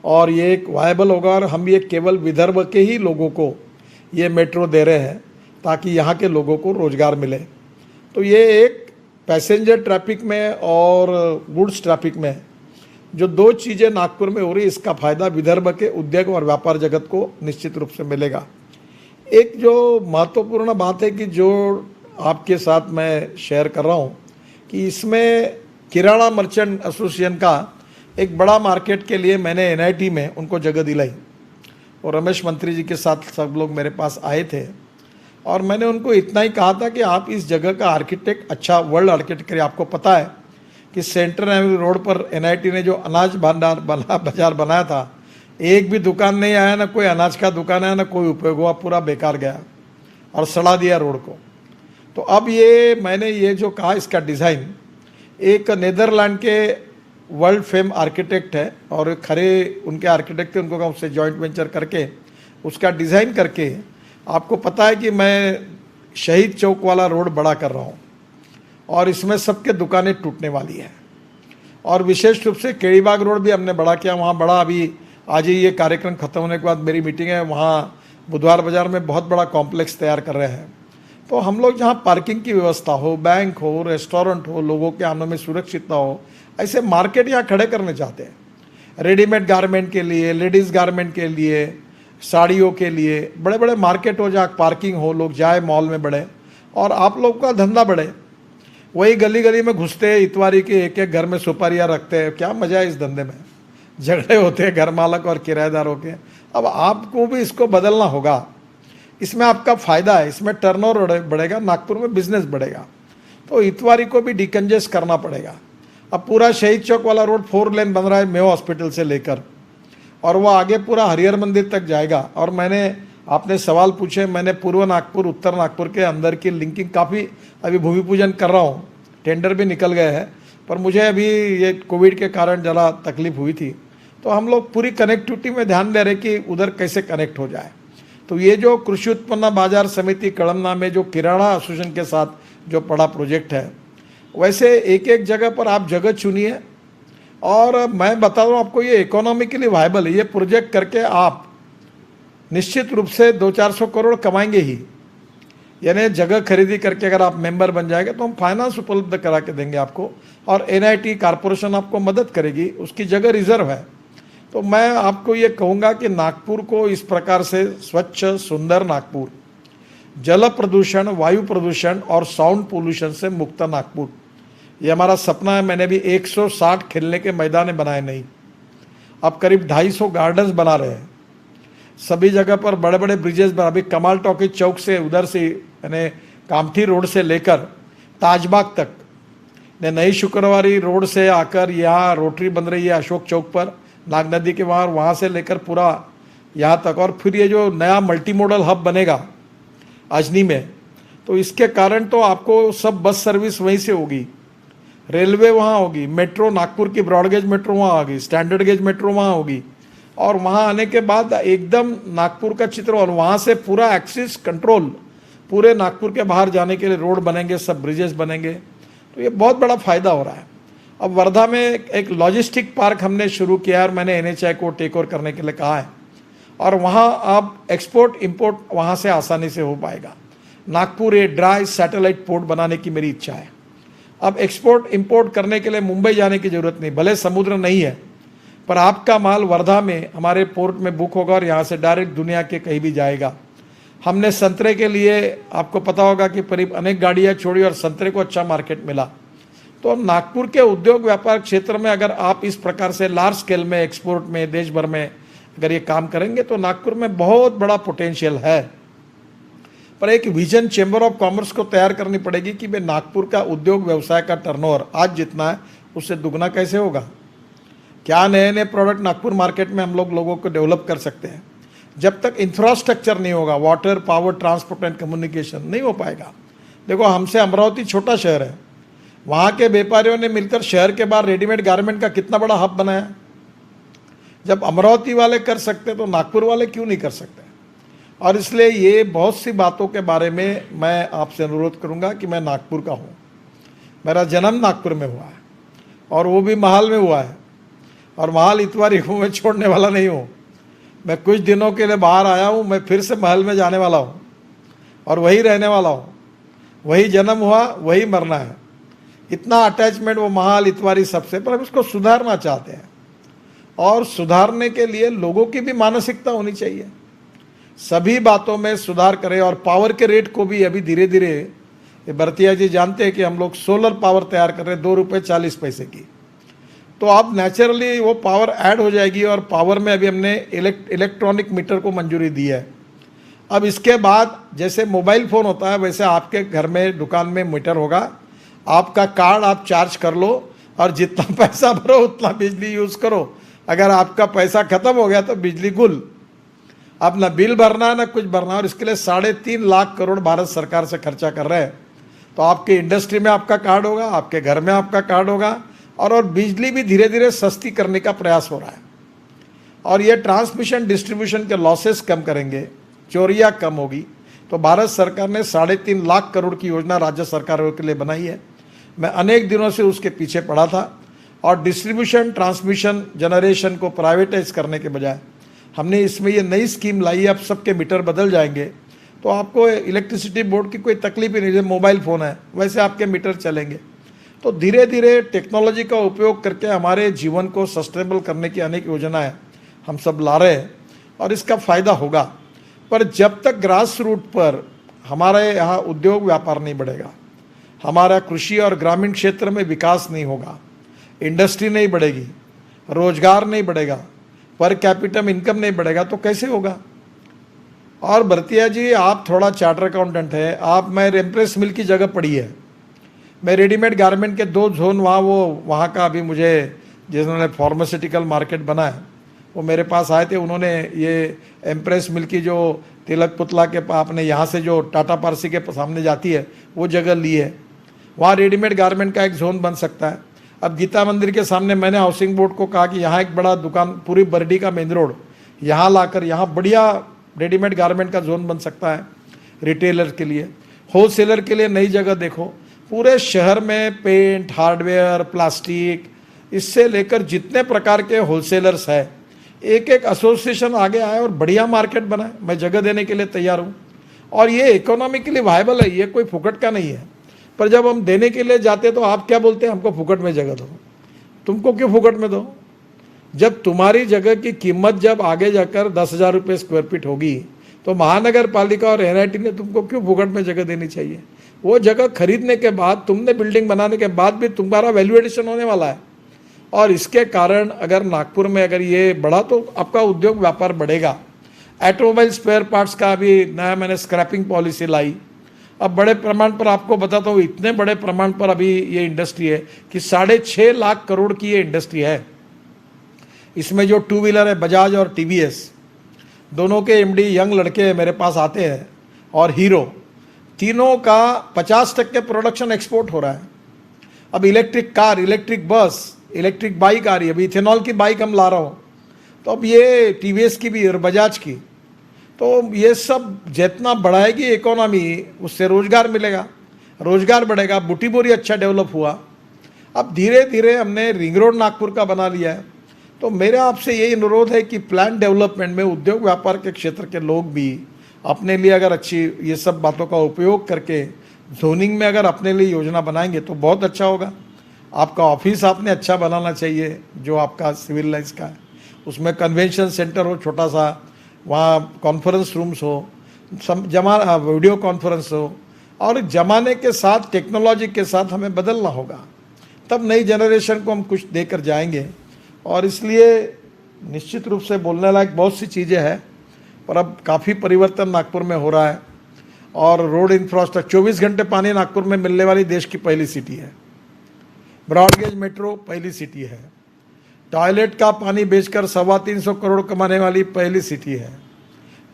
और ये एक वायबल होगा। और हम ये केवल विदर्भ के ही लोगों को ये मेट्रो दे रहे हैं ताकि यहाँ के लोगों को रोज़गार मिले। तो ये एक पैसेंजर ट्रैफिक में और गुड्स ट्रैफिक में जो 2 चीज़ें नागपुर में हो रही, इसका फ़ायदा विदर्भ के उद्योग और व्यापार जगत को निश्चित रूप से मिलेगा। एक जो महत्वपूर्ण बात है कि जो आपके साथ मैं शेयर कर रहा हूँ कि इसमें किराना मर्चेंट एसोसिएशन का एक बड़ा मार्केट के लिए मैंने एनआईटी में उनको जगह दिलाई और रमेश मंत्री जी के साथ सब लोग मेरे पास आए थे और मैंने उनको इतना ही कहा था कि आप इस जगह का आर्किटेक्ट अच्छा वर्ल्ड आर्किटेक्ट करिए। आपको पता है कि सेंट्रल एवेन्यू रोड पर एनआईटी ने जो अनाज बाजार बनाया था, एक भी दुकान नहीं आया, ना कोई अनाज का दुकान आया, ना कोई उपयोग हुआ, पूरा बेकार गया और सड़ा दिया रोड को। तो अब ये मैंने ये जो कहा, इसका डिज़ाइन एक नीदरलैंड के वर्ल्ड फेम आर्किटेक्ट है और खरे उनके आर्किटेक्ट थे, उनको उससे जॉइंट वेंचर करके उसका डिज़ाइन करके, आपको पता है कि मैं शहीद चौक वाला रोड बड़ा कर रहा हूँ और इसमें सबके दुकानें टूटने वाली है। और विशेष रूप से केड़ीबाग रोड भी हमने बड़ा किया, वहाँ बड़ा अभी आज ही ये कार्यक्रम खत्म होने के बाद मेरी मीटिंग है, वहाँ बुधवार बाजार में बहुत बड़ा कॉम्प्लेक्स तैयार कर रहे हैं। तो हम लोग जहाँ पार्किंग की व्यवस्था हो, बैंक हो, रेस्टोरेंट हो, लोगों के आने में सुरक्षितता हो, ऐसे मार्केट यहाँ खड़े करने चाहते हैं। रेडीमेड गारमेंट के लिए, लेडीज़ गारमेंट के लिए, साड़ियों के लिए बड़े बड़े मार्केट हो जहाँ पार्किंग हो, लोग जाए मॉल में बढ़े और आप लोग का धंधा बढ़े। वही गली गली में घुसते हैं, इतवारी के एक एक घर में सुपारियाँ रखते हैं। क्या मज़ा है इस धंधे में, झगड़े होते हैं घर मालक और किराएदारों के। अब आपको भी इसको बदलना होगा, इसमें आपका फ़ायदा है, इसमें टर्नओवर बढ़ेगा, नागपुर में बिजनेस बढ़ेगा। तो इतवारी को भी डिकंजेस्ट करना पड़ेगा। अब पूरा शहीद चौक वाला रोड 4 लेन बन रहा है मेयो हॉस्पिटल से लेकर, और वो आगे पूरा हरिहर मंदिर तक जाएगा। और आपने सवाल पूछे, मैंने पूर्व नागपुर उत्तर नागपुर के अंदर की लिंकिंग काफ़ी अभी भूमि पूजन कर रहा हूँ, टेंडर भी निकल गए हैं, पर मुझे अभी ये कोविड के कारण ज़रा तकलीफ हुई थी। तो हम लोग पूरी कनेक्टिविटी में ध्यान दे रहे कि उधर कैसे कनेक्ट हो जाए। तो ये जो कृषि उत्पन्न बाजार समिति कड़मना में जो किराना एसोसिएशन के साथ जो बड़ा प्रोजेक्ट है, वैसे एक एक जगह पर आप जगह चुनिए। और मैं बता रहा हूँ आपको, ये इकोनॉमिकली वायबल है। ये प्रोजेक्ट करके आप निश्चित रूप से 200-400 करोड़ कमाएंगे ही। यानी जगह खरीदी करके अगर आप मेंबर बन जाएंगे तो हम फाइनेंस उपलब्ध करा के देंगे आपको, और एनआईटी कॉरपोरेशन आपको मदद करेगी, उसकी जगह रिजर्व है। तो मैं आपको ये कहूँगा कि नागपुर को इस प्रकार से स्वच्छ सुंदर नागपुर, जल प्रदूषण, वायु प्रदूषण और साउंड पोल्यूशन से मुक्त नागपुर, ये हमारा सपना है। मैंने भी 160 खेलने के मैदान बनाए नहीं, अब करीब 250 गार्डन्स बना रहे हैं। सभी जगह पर बड़े बड़े ब्रिजेस बना, अभी कमाल टॉकीज चौक से उधर से यानी कामठी रोड से लेकर ताजबाग तक, नई शुक्रवारी रोड से आकर यहाँ रोटरी बन रही है अशोक चौक पर, नाग नदी के वहाँ से लेकर पूरा यहाँ तक। और फिर ये जो नया मल्टी मॉडल हब बनेगा अजनी में, तो इसके कारण तो आपको सब बस सर्विस वहीं से होगी, रेलवे वहाँ होगी, मेट्रो नागपुर की ब्रॉडगेज मेट्रो वहाँ होगी, स्टैंडर्ड गेज मेट्रो वहाँ होगी। और वहाँ आने के बाद एकदम नागपुर का चित्र, और वहाँ से पूरा एक्सिस कंट्रोल पूरे नागपुर के बाहर जाने के लिए रोड बनेंगे, सब ब्रिजेस बनेंगे। तो ये बहुत बड़ा फ़ायदा हो रहा है। अब वर्धा में एक लॉजिस्टिक पार्क हमने शुरू किया है और मैंने एनएचआई को टेक ओवर करने के लिए कहा है, और वहाँ अब एक्सपोर्ट इंपोर्ट वहाँ से आसानी से हो पाएगा। नागपुर ये ड्राई सैटेलाइट पोर्ट बनाने की मेरी इच्छा है। अब एक्सपोर्ट इंपोर्ट करने के लिए मुंबई जाने की ज़रूरत नहीं, भले समुद्र नहीं है, पर आपका माल वर्धा में हमारे पोर्ट में बुक होगा और यहाँ से डायरेक्ट दुनिया के कहीं भी जाएगा। हमने संतरे के लिए, आपको पता होगा कि करीब अनेक गाड़ियाँ छोड़ी और संतरे को अच्छा मार्केट मिला। तो नागपुर के उद्योग व्यापार क्षेत्र में अगर आप इस प्रकार से लार्ज स्केल में एक्सपोर्ट में देश भर में अगर ये काम करेंगे तो नागपुर में बहुत बड़ा पोटेंशियल है। पर एक विजन चेंबर ऑफ कॉमर्स को तैयार करनी पड़ेगी कि भाई नागपुर का उद्योग व्यवसाय का टर्नओवर आज जितना है उससे दुगना कैसे होगा। क्या नए नए प्रोडक्ट नागपुर मार्केट में हम लोगों को डेवलप कर सकते हैं। जब तक इंफ्रास्ट्रक्चर नहीं होगा, water, power, transport and communication नहीं हो पाएगा। देखो, हमसे अमरावती छोटा शहर है, वहाँ के व्यापारियों ने मिलकर शहर के बाहर रेडीमेड गारमेंट का कितना बड़ा हब बनाया। जब अमरावती वाले कर सकते तो नागपुर वाले क्यों नहीं कर सकते। और इसलिए ये बहुत सी बातों के बारे में मैं आपसे अनुरोध करूंगा कि मैं नागपुर का हूँ, मेरा जन्म नागपुर में हुआ है और वो भी महाल में हुआ है, और महाल इतवारी को मैं छोड़ने वाला नहीं हूँ। मैं कुछ दिनों के लिए बाहर आया हूँ, मैं फिर से महल में जाने वाला हूँ और वही रहने वाला हूँ। वही जन्म हुआ, वही मरना है। इतना अटैचमेंट वो महाल, इतवारी सबसे, पर हम इसको सुधारना चाहते हैं। और सुधारने के लिए लोगों की भी मानसिकता होनी चाहिए, सभी बातों में सुधार करें। और पावर के रेट को भी अभी धीरे धीरे, भरतिया जी जानते हैं कि हम लोग सोलर पावर तैयार कर रहे हैं 2 रुपये 40 पैसे की। तो अब नेचुरली वो पावर ऐड हो जाएगी। और पावर में अभी हमने इलेक्ट्रॉनिक मीटर को मंजूरी दी है। अब इसके बाद जैसे मोबाइल फ़ोन होता है वैसे आपके घर में दुकान में मीटर होगा, आपका कार्ड आप चार्ज कर लो और जितना पैसा भरो उतना बिजली यूज़ करो। अगर आपका पैसा ख़त्म हो गया तो बिजली गुल। अब ना बिल भरना ना कुछ भरना। और इसके लिए 3.5 लाख करोड़ भारत सरकार से खर्चा कर रहे हैं। तो आपके इंडस्ट्री में आपका कार्ड होगा, आपके घर में आपका कार्ड होगा, और बिजली भी धीरे धीरे सस्ती करने का प्रयास हो रहा है। और ये ट्रांसमिशन डिस्ट्रीब्यूशन के लॉसेस कम करेंगे, चोरियाँ कम होगी। तो भारत सरकार ने 3.5 लाख करोड़ की योजना राज्य सरकारों के लिए बनाई है। मैं अनेक दिनों से उसके पीछे पड़ा था। और डिस्ट्रीब्यूशन, ट्रांसमिशन, जनरेशन को प्राइवेटाइज करने के बजाय हमने इसमें ये नई स्कीम लाई है, अब सबके मीटर बदल जाएंगे तो आपको इलेक्ट्रिसिटी बोर्ड की कोई तकलीफ ही नहीं, जैसे मोबाइल फ़ोन है वैसे आपके मीटर चलेंगे। तो धीरे धीरे टेक्नोलॉजी का उपयोग करके हमारे जीवन को सस्टेनेबल करने की अनेक योजनाएं हम सब ला रहे हैं और इसका फ़ायदा होगा। पर जब तक ग्रास रूट पर हमारे यहाँ उद्योग व्यापार नहीं बढ़ेगा, हमारा कृषि और ग्रामीण क्षेत्र में विकास नहीं होगा, इंडस्ट्री नहीं बढ़ेगी, रोजगार नहीं बढ़ेगा, पर कैपिटल इनकम नहीं बढ़ेगा तो कैसे होगा। और भरतिया जी, आप थोड़ा चार्टर अकाउंटेंट है, आप मैं एम्प्रेस मिल की जगह पड़ी है, मैं रेडीमेड गारमेंट के 2 जोन वहाँ का अभी मुझे जिन्होंने फार्मास्यूटिकल मार्केट बना है वो मेरे पास आए थे, उन्होंने ये एम्प्रेस मिल की जो तिलक पुतला के आपने यहाँ से जो टाटा पारसी के सामने जाती है वो जगह ली है, वहाँ रेडीमेड गारमेंट का एक जोन बन सकता है। अब गीता मंदिर के सामने मैंने हाउसिंग बोर्ड को कहा कि यहाँ एक बड़ा दुकान पूरी बरडी का मेन रोड यहाँ लाकर यहाँ बढ़िया रेडीमेड गारमेंट का जोन बन सकता है रिटेलर के लिए, होलसेलर के लिए नई जगह देखो। पूरे शहर में पेंट, हार्डवेयर, प्लास्टिक, इससे लेकर जितने प्रकार के होलसेलर्स है, एक एक एसोसिएशन आगे आए और बढ़िया मार्केट बनाए। मैं जगह देने के लिए तैयार हूँ और ये इकोनॉमिकली वायबल है, ये कोई फुकट का नहीं है। पर जब हम देने के लिए जाते तो आप क्या बोलते हैं, हमको फुकट में जगह दो। तुमको क्यों फुकट में दो? जब तुम्हारी जगह की कीमत जब आगे जाकर 10,000 रुपये स्क्वायर फीट होगी तो महानगर पालिका और एनआईटी ने तुमको क्यों फुकट में जगह देनी चाहिए? वो जगह खरीदने के बाद, तुमने बिल्डिंग बनाने के बाद भी तुम्हारा वैल्यूएडिशन होने वाला है। और इसके कारण अगर नागपुर में अगर ये बढ़ा तो आपका उद्योग व्यापार बढ़ेगा। ऑटोमोबाइल स्पेयर पार्ट्स का अभी नया मैंने स्क्रैपिंग पॉलिसी लाई। अब बड़े प्रमाण पर आपको बताता हूँ, इतने बड़े प्रमाण पर अभी ये इंडस्ट्री है कि 6.5 लाख करोड़ की ये इंडस्ट्री है। इसमें जो 2 व्हीलर है बजाज और टीवीएस, दोनों के एमडी यंग लड़के मेरे पास आते हैं, और हीरो, तीनों का 50% प्रोडक्शन एक्सपोर्ट हो रहा है। अब electric car, electric bus, electric bike आ रही है, अभी इथेनॉल की बाइक हम ला रहा हूँ, तो अब ये टीवीएस की भी और बजाज की, तो ये सब जितना बढ़ाएगी इकोनॉमी उससे रोजगार मिलेगा, रोजगार बढ़ेगा। बूटी बोरी अच्छा डेवलप हुआ। अब धीरे धीरे हमने रिंग रोड नागपुर का बना लिया है। तो मेरा आपसे यही अनुरोध है कि प्लान डेवलपमेंट में उद्योग व्यापार के क्षेत्र के लोग भी अपने लिए अगर अच्छी ये सब बातों का उपयोग करके जोनिंग में अगर अपने लिए योजना बनाएंगे तो बहुत अच्छा होगा। आपका ऑफिस आपने अच्छा बनाना चाहिए, जो आपका सिविल लाइन्स का है, उसमें कन्वेंशन सेंटर हो छोटा सा, वहाँ कॉन्फ्रेंस रूम्स हो, वीडियो कॉन्फ्रेंस हो, और ज़माने के साथ टेक्नोलॉजी के साथ हमें बदलना होगा, तब नई जनरेशन को हम कुछ देकर जाएंगे। और इसलिए निश्चित रूप से बोलने लायक बहुत सी चीज़ें हैं, पर अब काफ़ी परिवर्तन नागपुर में हो रहा है। और रोड इंफ्रास्ट्रक्चर, 24 घंटे पानी नागपुर में मिलने वाली देश की पहली सिटी है। ब्रॉडगेज मेट्रो पहली सिटी है। टॉयलेट का पानी बेचकर 325 करोड़ कमाने वाली पहली सिटी है।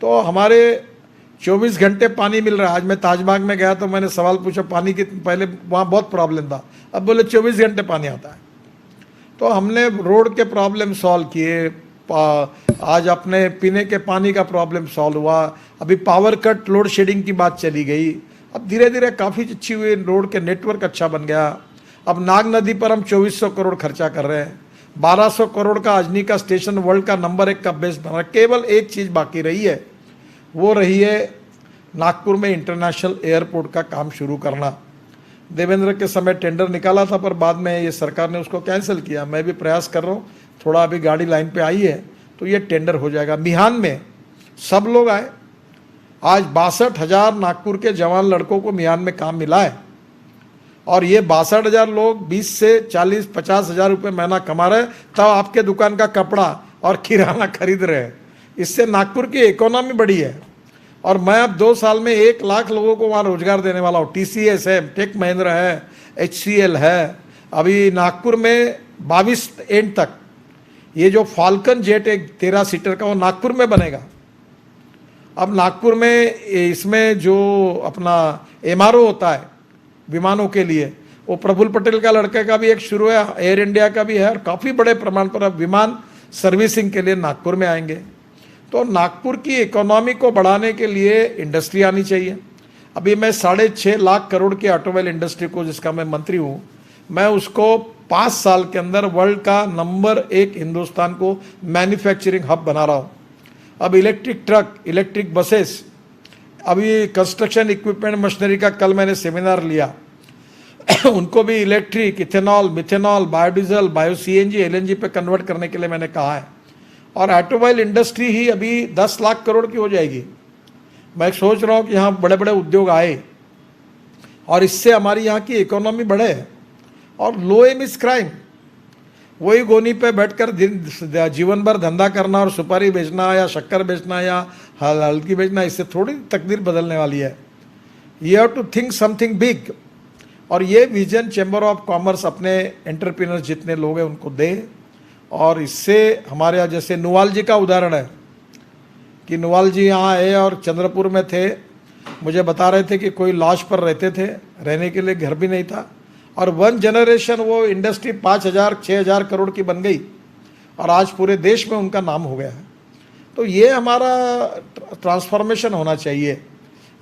तो हमारे 24 घंटे पानी मिल रहा है। आज मैं ताजबाग में गया तो मैंने सवाल पूछा पानी की, पहले वहाँ बहुत प्रॉब्लम था, अब बोले 24 घंटे पानी आता है। तो हमने रोड के प्रॉब्लम सॉल्व किए, आज अपने पीने के पानी का प्रॉब्लम सॉल्व हुआ, अभी पावर कट, लोड शेडिंग की बात चली गई, अब धीरे धीरे काफ़ी अच्छी हुई, रोड के नेटवर्क अच्छा बन गया। अब नाग नदी पर हम 2400 करोड़ खर्चा कर रहे हैं, 1200 करोड़ का अजनी का स्टेशन वर्ल्ड का नंबर 1 का बेस बना। केवल एक चीज़ बाकी रही है, वो रही है नागपुर में इंटरनेशनल एयरपोर्ट का काम शुरू करना। देवेंद्र के समय टेंडर निकाला था, पर बाद में ये सरकार ने उसको कैंसिल किया। मैं भी प्रयास कर रहा हूँ, थोड़ा अभी गाड़ी लाइन पे आई है तो ये टेंडर हो जाएगा। मिहान में सब लोग आए, आज 62,000 नागपुर के जवान लड़कों को मिहान में काम मिला है, और ये 62,000 लोग 20 से 40-50 हज़ार रुपये महीना कमा रहे हैं, तब आपके दुकान का कपड़ा और किराना खरीद रहे हैं। इससे नागपुर की इकोनॉमी बढ़ी है। और मैं अब 2 साल में 1 लाख लोगों को वहाँ रोजगार देने वाला हूँ। TCS है, टेक महिंद्रा है, HCL है। अभी नागपुर में 22 एंड तक ये जो फाल्कन जेट एक 13 सीटर का वो नागपुर में बनेगा। अब नागपुर में इसमें जो अपना MRO होता है विमानों के लिए, वो प्रफुल्ल पटेल का लड़के का भी एक शुरू है, एयर इंडिया का भी है, और काफ़ी बड़े प्रमाण पर अब विमान सर्विसिंग के लिए नागपुर में आएंगे। तो नागपुर की इकोनॉमी को बढ़ाने के लिए इंडस्ट्री आनी चाहिए। अभी मैं 6.5 लाख करोड़ की ऑटोमोबाइल इंडस्ट्री को, जिसका मैं मंत्री हूँ, मैं उसको 5 साल के अंदर वर्ल्ड का नंबर 1 हिंदुस्तान को मैन्युफैक्चरिंग हब बना रहा हूँ। अब इलेक्ट्रिक ट्रक, इलेक्ट्रिक बसेस, अभी कंस्ट्रक्शन इक्विपमेंट मशीनरी का कल मैंने सेमिनार लिया उनको भी electric, ethanol, methanol, biodiesel, bio CNG, LNG पे कन्वर्ट करने के लिए मैंने कहा है। और ऑटोमोबाइल इंडस्ट्री ही अभी 10 लाख करोड़ की हो जाएगी। मैं सोच रहा हूँ कि यहाँ बड़े बड़े उद्योग आए और इससे हमारी यहाँ की इकोनॉमी बढ़े और लो एमिस क्राइम। वही गोनी पे बैठकर जीवन भर धंधा करना और सुपारी बेचना या शक्कर बेचना या हल्की बेचना, इससे थोड़ी तकदीर बदलने वाली है। You have to think something big. और ये विजन चैम्बर ऑफ कॉमर्स अपने एंटरप्रेन्योर्स जितने लोग हैं उनको दे। और इससे हमारे यहाँ जैसे नुवाल जी का उदाहरण है कि नुवाल जी यहाँ आए और चंद्रपुर में थे, मुझे बता रहे थे कि कोई लॉज पर रहते थे, रहने के लिए घर भी नहीं था, और 1 जनरेशन वो इंडस्ट्री 5,000-6,000 करोड़ की बन गई और आज पूरे देश में उनका नाम हो गया है। तो ये हमारा ट्रांसफॉर्मेशन होना चाहिए।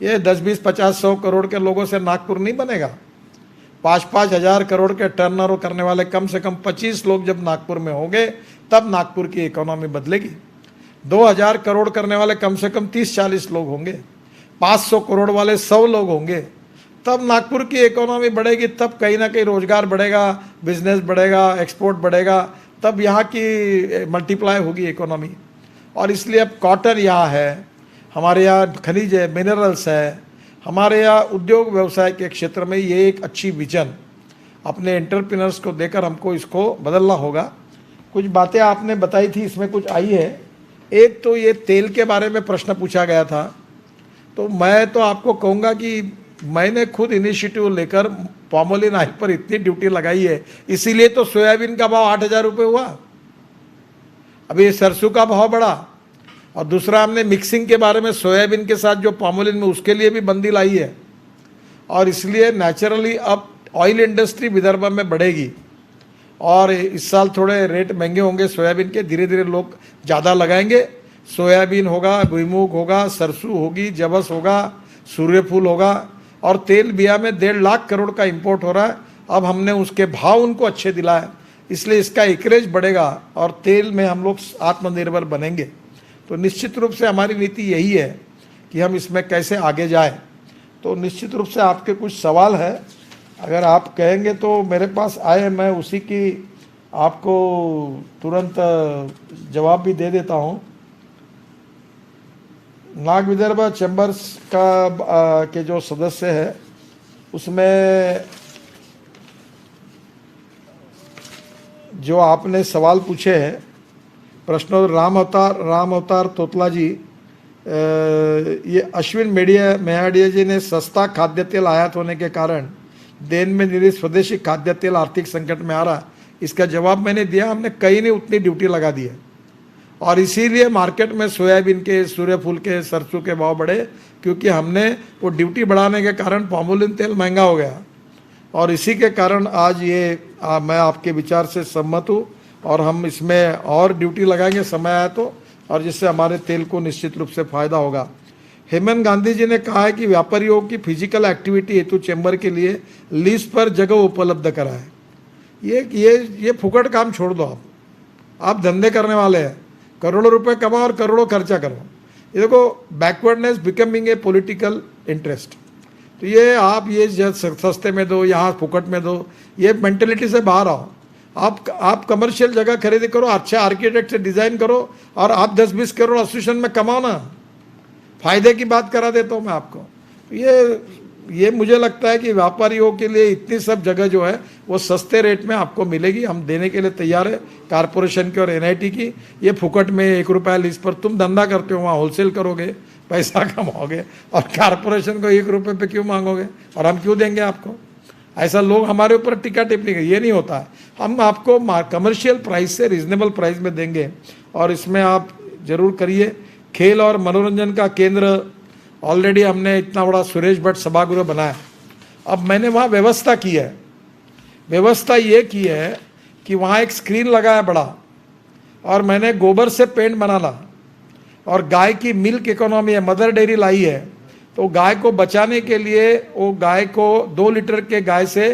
ये 10-20-50-100 करोड़ के लोगों से नागपुर नहीं बनेगा। 5-5 हज़ार करोड़ के टर्नओवर करने वाले कम से कम 25 लोग जब नागपुर में होंगे तब नागपुर की इकोनॉमी बदलेगी। 2,000 करोड़ करने वाले कम से कम 30-40 लोग होंगे, 500 करोड़ वाले 100 लोग होंगे, तब नागपुर की इकोनॉमी बढ़ेगी, तब कहीं ना कहीं रोजगार बढ़ेगा, बिजनेस बढ़ेगा, एक्सपोर्ट बढ़ेगा, तब यहाँ की मल्टीप्लाई होगी इकोनॉमी। और इसलिए अब कॉटन यहाँ है, हमारे यहाँ खनिज है, मिनरल्स है, हमारे यहाँ उद्योग व्यवसाय के क्षेत्र में ये एक अच्छी विजन अपने एंटरप्रेन्योर्स को देकर हमको इसको बदलना होगा। कुछ बातें आपने बताई थी, इसमें कुछ आई है। एक तो ये तेल के बारे में प्रश्न पूछा गया था, तो मैं तो आपको कहूँगा कि मैंने खुद इनिशिएटिव लेकर पॉमोलिन ऑयल पर इतनी ड्यूटी लगाई है, इसीलिए तो सोयाबीन का भाव 8,000 रुपये हुआ। अभी सरसों का भाव बढ़ा। और दूसरा, हमने मिक्सिंग के बारे में सोयाबीन के साथ जो पॉमोलिन में, उसके लिए भी बंदी लाई है। और इसलिए नेचुरली अब ऑयल इंडस्ट्री विदर्भ में बढ़ेगी। और इस साल थोड़े रेट महंगे होंगे सोयाबीन के, धीरे धीरे लोग ज़्यादा लगाएंगे। सोयाबीन होगा, भुईमूग होगा, सरसों होगी, जवस होगा, सूर्यफूल होगा। और तेल बिया में 1.5 लाख करोड़ का इंपोर्ट हो रहा है। अब हमने उसके भाव उनको अच्छे दिलाए, इसलिए इसका एकरेज बढ़ेगा और तेल में हम लोग आत्मनिर्भर बनेंगे। तो निश्चित रूप से हमारी नीति यही है कि हम इसमें कैसे आगे जाएं। तो निश्चित रूप से आपके कुछ सवाल है, अगर आप कहेंगे तो मेरे पास आए, मैं उसी की आपको तुरंत जवाब भी दे देता हूं। नाग विदर्भ चैम्बर्स का के जो सदस्य है उसमें जो आपने सवाल पूछे हैं, प्रश्न राम अवतार तोतला जी, ये अश्विन मेहाडिया जी ने सस्ता खाद्य तेल आयात होने के कारण देश में निर्मित स्वदेशी खाद्य तेल आर्थिक संकट में आ रहा, इसका जवाब मैंने दिया। हमने कहीं नहीं उतनी ड्यूटी लगा दी है और इसीलिए मार्केट में सोयाबीन के, सूर्यफूल के, सरसों के भाव बढ़े, क्योंकि हमने वो ड्यूटी बढ़ाने के कारण पॉमोलिन तेल महंगा हो गया। और इसी के कारण आज ये मैं आपके विचार से सहमत हूँ और हम इसमें और ड्यूटी लगाएंगे समय आया तो, और जिससे हमारे तेल को निश्चित रूप से फायदा होगा। हेमंत गांधी जी ने कहा है कि व्यापारियों की फिजिकल एक्टिविटी हेतु चैम्बर के लिए लीज पर जगह उपलब्ध कराए। ये फुकट काम छोड़ दो। आप धंधे करने वाले हैं, करोड़ों रुपए कमाओ और करोड़ों खर्चा करो। ये देखो, backwardness becoming a political interest. तो ये आप ये सस्ते में दो, यहाँ फुकट में दो, ये मेंटेलिटी से बाहर आओ। आप कमर्शियल जगह खरीदी करो, अच्छे आर्किटेक्ट से डिजाइन करो और आप 10-20 करोड़ एसोसिएशन में कमाओ ना। फायदे की बात करा देता हूँ मैं आपको। ये मुझे लगता है कि व्यापारियों के लिए इतनी सब जगह जो है वो सस्ते रेट में आपको मिलेगी। हम देने के लिए तैयार है, कारपोरेशन की और एनआईटी की। ये फुकट में 1 रुपया लीज पर तुम धंधा करते हो, वहाँ होलसेल करोगे, पैसा कमाओगे, और कारपोरेशन को 1 रुपये पे क्यों मांगोगे और हम क्यों देंगे आपको? ऐसा लोग हमारे ऊपर टिक्का टिप्पणी करें, ये नहीं होता है। हम आपको कमर्शियल प्राइस से रिजनेबल प्राइस में देंगे और इसमें आप जरूर करिए। खेल और मनोरंजन का केंद्र ऑलरेडी हमने इतना बड़ा सुरेश भट्ट सभागृह बनाया। अब मैंने वहाँ व्यवस्था की है। व्यवस्था ये की है कि वहाँ एक स्क्रीन लगाया बड़ा, और मैंने गोबर से पेंट बनाना, और गाय की मिल्क इकोनॉमी है, मदर डेयरी लाई है। तो गाय को बचाने के लिए वो गाय को 2 लीटर के गाय से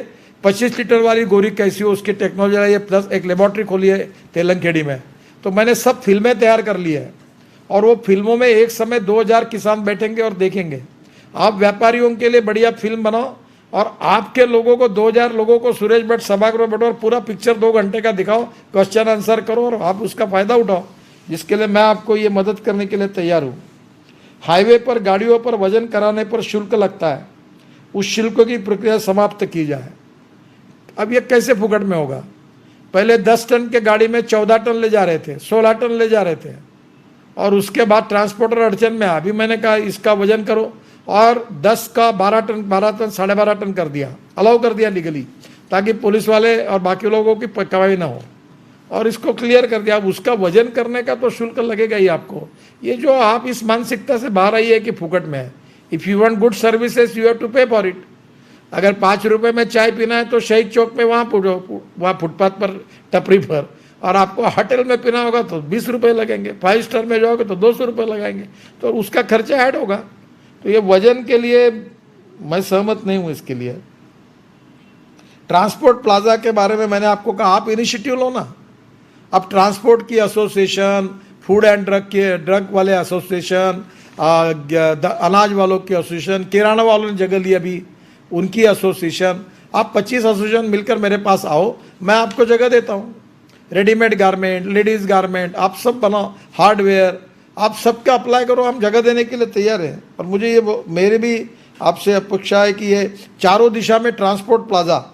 25 लीटर वाली गोरी कैसी हो, उसकी टेक्नोलॉजी है, प्लस एक लेबोरेटरी खोली है तेलंगखेड़ी में। तो मैंने सब फिल्में तैयार कर ली है और वो फिल्मों में एक समय 2000 किसान बैठेंगे और देखेंगे। आप व्यापारियों के लिए बढ़िया फिल्म बनाओ और आपके लोगों को 2000 लोगों को सुरेश भट्ट सभागृह बैठो और पूरा पिक्चर 2 घंटे का दिखाओ, क्वेश्चन आंसर करो और आप उसका फायदा उठाओ, जिसके लिए मैं आपको ये मदद करने के लिए तैयार हूँ। हाईवे पर गाड़ियों पर वजन कराने पर शुल्क लगता है, उस शुल्क की प्रक्रिया समाप्त की जाए। अब ये कैसे फुकट में होगा? पहले 10 टन के गाड़ी में 14 टन ले जा रहे थे, 16 टन ले जा रहे थे, और उसके बाद ट्रांसपोर्टर अड़चन में। अभी मैंने कहा इसका वजन करो और 10 का 12 टन 12.5 टन कर दिया, अलाउ कर दिया लीगली, ताकि पुलिस वाले और बाकी लोगों की पकवाई ना हो, और इसको क्लियर कर दिया। अब उसका वजन करने का तो शुल्क लगेगा ही आपको। ये जो आप इस मानसिकता से बाहर आई है कि फुकट में है। If you want good services you have to pay for it. अगर 5 रुपए में चाय पीना है तो शहीद चौक में वहाँ फुटपाथ पर टपरी पर, और आपको होटल में पीना होगा तो 20 रुपये लगेंगे, 5 स्टार में जाओगे तो 200 रुपये लगाएंगे, तो उसका खर्चा ऐड होगा। तो ये वजन के लिए मैं सहमत नहीं हूँ। इसके लिए ट्रांसपोर्ट प्लाजा के बारे में मैंने आपको कहा, आप इनिशिएटिव लो ना। अब ट्रांसपोर्ट की एसोसिएशन, फूड एंड ड्रग वाले एसोसिएशन, अनाज वालों की एसोसिएशन, किराना वालों ने जगह ली अभी, उनकी एसोसिएशन, आप 25 एसोसिएशन मिलकर मेरे पास आओ, मैं आपको जगह देता हूँ। रेडीमेड गारमेंट, लेडीज़ गारमेंट, आप सब बनाओ, हार्डवेयर, आप सबका अप्लाई करो, हम जगह देने के लिए तैयार हैं। और मुझे ये मेरे भी आपसे अपेक्षा है कि ये चारों दिशा में ट्रांसपोर्ट प्लाजा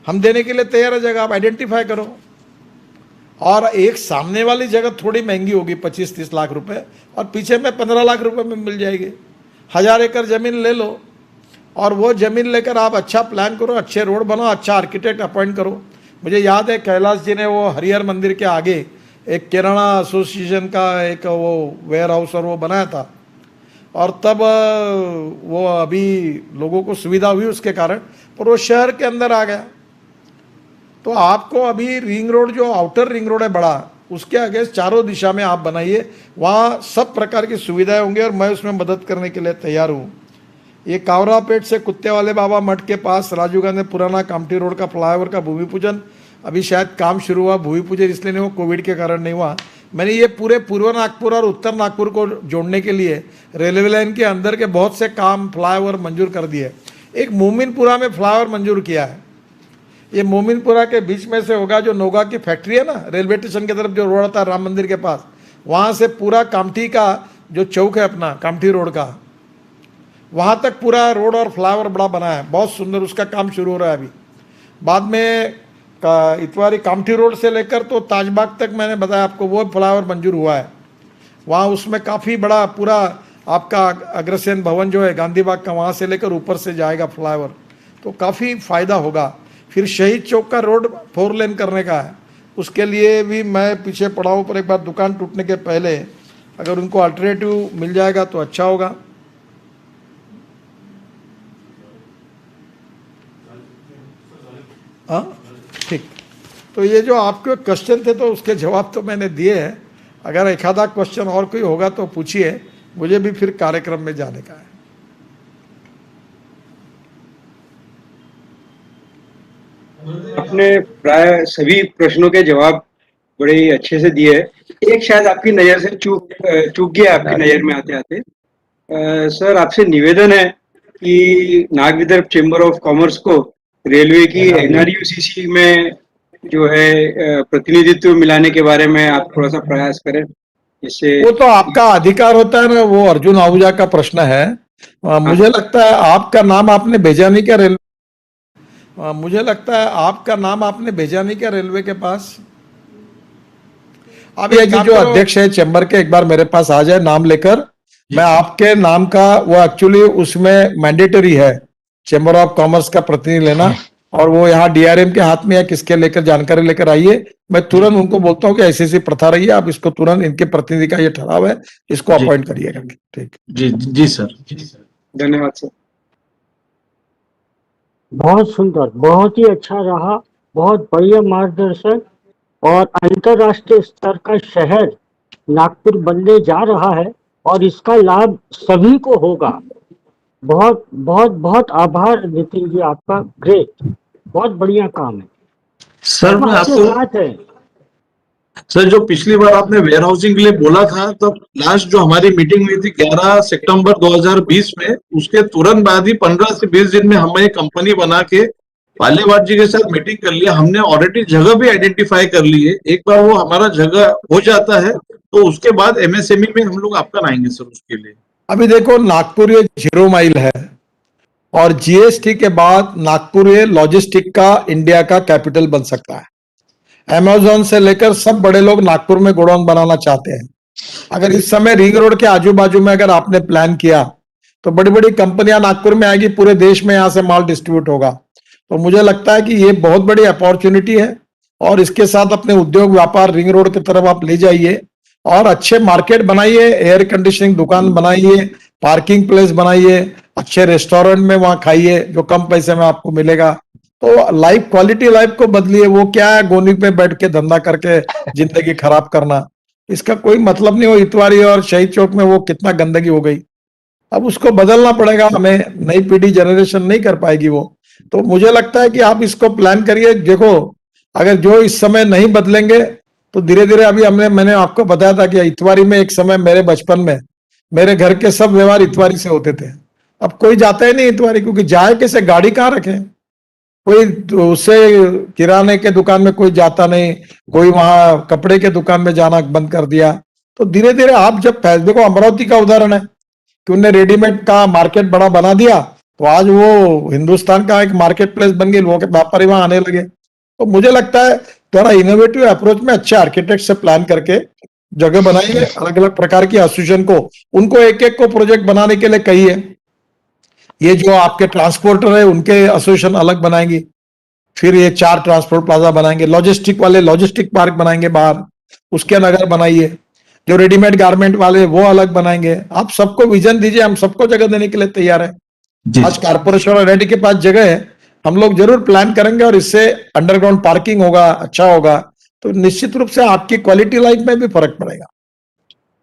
हम देने के लिए तैयार है। जगह आप आइडेंटिफाई करो, और एक सामने वाली जगह थोड़ी महंगी होगी 25-30 लाख रुपए, और पीछे में 15 लाख रुपए में मिल जाएगी। 1000 एकड़ ज़मीन ले लो, और वो ज़मीन लेकर आप अच्छा प्लान करो, अच्छे रोड बनाओ, अच्छा आर्किटेक्ट अपॉइंट करो। मुझे याद है कैलाश जी ने वो हरिहर मंदिर के आगे एक किराना एसोसिएशन का एक वो वेयर हाउस और वो बनाया था, और तब वो अभी लोगों को सुविधा हुई उसके कारण, पर वो शहर के अंदर आ गया। तो आपको अभी रिंग रोड, जो आउटर रिंग रोड है बड़ा, उसके आगे चारों दिशा में आप बनाइए, वहाँ सब प्रकार की सुविधाएं होंगी, और मैं उसमें मदद करने के लिए तैयार हूँ। ये कावरापेट से कुत्ते वाले बाबा मठ के पास राजीव गांधी पुराना कामठी रोड का फ्लाईओवर का भूमि पूजन, अभी शायद काम शुरू हुआ। भूमि पूजन इसलिए नहीं हुआ, कोविड के कारण नहीं हुआ। मैंने ये पूरे पूर्व नागपुर और उत्तर नागपुर को जोड़ने के लिए रेलवे लाइन के अंदर के बहुत से काम फ्लाईओवर मंजूर कर दिए। एक मोमिनपुरा में फ्लाईओवर मंजूर किया है। ये मोमिनपुरा के बीच में से होगा, जो नोगा की फैक्ट्री है ना, रेलवे स्टेशन की तरफ जो रोड आता है राम मंदिर के पास, वहाँ से पूरा कामठी का जो चौक है अपना कामठी रोड का, वहाँ तक पूरा रोड और फ्लाईओवर बड़ा बना है, बहुत सुंदर। उसका काम शुरू हो रहा है अभी। बाद में इतवारी कामठी रोड से लेकर तो ताजबाग तक मैंने बताया आपको, वो फ्लाईओवर मंजूर हुआ है। वहाँ उसमें काफ़ी बड़ा पूरा आपका अग्रसेन भवन जो है गांधी बाग का, वहाँ से लेकर ऊपर से जाएगा फ्लाईओवर, तो काफ़ी फ़ायदा होगा। फिर शहीद चौक का रोड 4 लेन करने का है, उसके लिए भी मैं पीछे पड़ा हूँ, पर एक बार दुकान टूटने के पहले अगर उनको अल्टरनेटिव मिल जाएगा तो अच्छा होगा। हाँ ठीक। तो ये जो आपके क्वेश्चन थे तो उसके जवाब तो मैंने दिए हैं। अगर एक आधा क्वेश्चन और कोई होगा तो पूछिए, मुझे भी फिर कार्यक्रम में जाने का है। आपने प्राय सभी प्रश्नों के जवाब बड़े ही अच्छे से दिए। एक शायद आपकी नजर से चूक गया, आपकी नजर में आते आते। सर, आपसे निवेदन है कि Nag Vidarbha chamber of commerce को रेलवे की एनआरयूसीसी में जो है प्रतिनिधित्व मिलाने के बारे में आप थोड़ा सा प्रयास करें, इससे। वो तो आपका अधिकार होता है ना, वो अर्जुन आहूजा का प्रश्न है। मुझे लगता है आपका नाम आपने भेजा नहीं क्या रेलवे, मुझे लगता है आपका नाम आपने भेजा नहीं क्या रेलवे के पास। अब ये जो अध्यक्ष है चैम्बर के, एक बार मेरे पास आ जाए नाम लेकर, मैं आपके नाम का, वो एक्चुअली उसमें मैंडेटरी है चैम्बर ऑफ कॉमर्स का प्रतिनिधि लेना, और वो यहाँ डीआरएम के हाथ में है, किसके लेकर जानकारी लेकर आइए। मैं तुरंत उनको बोलता हूँ कि ऐसी प्रथा रही है, आप इसको तुरंत, इनके प्रतिनिधि का ये ठहराव है, इसको अपॉइंट करिएगा। ठीक, जी सर। धन्यवाद सर। बहुत सुंदर, बहुत ही अच्छा रहा, बहुत बढ़िया मार्गदर्शन। और अंतरराष्ट्रीय स्तर का शहर नागपुर बनने जा रहा है, और इसका लाभ सभी को होगा। बहुत बहुत बहुत आभार नितिन जी आपका, ग्रेट, बहुत बढ़िया काम है सर मैं आपको साथ है। सर, जो पिछली बार आपने वेयर हाउसिंग के लिए बोला था, तब लास्ट जो हमारी मीटिंग हुई थी 11 सितंबर 2020 में, उसके तुरंत बाद ही 15 से 20 दिन में हमने एक कंपनी बना के पालेवाड जी के साथ मीटिंग कर लिया। हमने ऑलरेडी जगह भी आइडेंटिफाई कर ली है। एक बार वो हमारा जगह हो जाता है तो उसके बाद एमएसएमई में हम लोग आपका आएंगे सर उसके लिए। अभी देखो, नागपुर ये 0 माइल है और जीएसटी के बाद नागपुर ये लॉजिस्टिक का इंडिया का कैपिटल बन सकता है। अमेज़न से लेकर सब बड़े लोग नागपुर में गोडाउन बनाना चाहते हैं। अगर इस समय रिंग रोड के आजू बाजू में अगर आपने प्लान किया तो बड़ी बड़ी कंपनियां नागपुर में आएगी, पूरे देश में यहां से माल डिस्ट्रीब्यूट होगा। तो मुझे लगता है कि ये बहुत बड़ी अपॉर्चुनिटी है और इसके साथ अपने उद्योग व्यापार रिंग रोड की तरफ आप ले जाइए और अच्छे मार्केट बनाइए, एयर कंडीशनिंग दुकान बनाइए, पार्किंग प्लेस बनाइए, अच्छे रेस्टोरेंट में वहां खाइए जो कम पैसे में आपको मिलेगा। तो लाइफ, क्वालिटी लाइफ को बदलिए। वो क्या है, गोनी पे बैठ के धंधा करके जिंदगी खराब करना, इसका कोई मतलब नहीं। हो इतवारी और शहीद चौक में वो कितना गंदगी हो गई, अब उसको बदलना पड़ेगा हमें। नई पीढ़ी जनरेशन नहीं कर पाएगी वो। तो मुझे लगता है कि आप इसको प्लान करिए। देखो, अगर जो इस समय नहीं बदलेंगे तो धीरे धीरे, अभी मैंने आपको बताया था कि इतवारी में एक समय मेरे बचपन में मेरे घर के सब व्यवहार इतवारी से होते थे। अब कोई जाता ही नहीं इतवारी, क्योंकि जाए कैसे, गाड़ी कहाँ रखे, कोई उससे किराने के दुकान में कोई जाता नहीं, कोई वहां कपड़े के दुकान में जाना बंद कर दिया। तो धीरे धीरे आप जब देखो, अमरावती का उदाहरण है कि उन्हें रेडीमेड का मार्केट बड़ा बना दिया, तो आज वो हिंदुस्तान का एक मार्केट प्लेस बन गई, लोगों के व्यापारी वहां आने लगे। तो मुझे लगता है थोड़ा इनोवेटिव अप्रोच में अच्छे आर्किटेक्ट से प्लान करके जगह बनाइए, अलग अलग प्रकार की एसोसिएशन को, उनको एक एक को प्रोजेक्ट बनाने के लिए कहिए। ये जो आपके ट्रांसपोर्टर है उनके एसोसिएशन अलग बनाएंगे, फिर ये 4 ट्रांसपोर्ट प्लाजा बनाएंगे, लॉजिस्टिक वाले लॉजिस्टिक पार्क बनाएंगे बाहर, उसके नगर बनाइए। जो रेडीमेड गारमेंट वाले वो अलग बनाएंगे। आप सबको विजन दीजिए, हम सबको जगह देने के लिए तैयार है। आज कारपोरेशन और एनआईटी के पास जगह है, हम लोग जरूर प्लान करेंगे और इससे अंडरग्राउंड पार्किंग होगा, अच्छा होगा, तो निश्चित रूप से आपकी क्वालिटी लाइफ में भी फर्क पड़ेगा।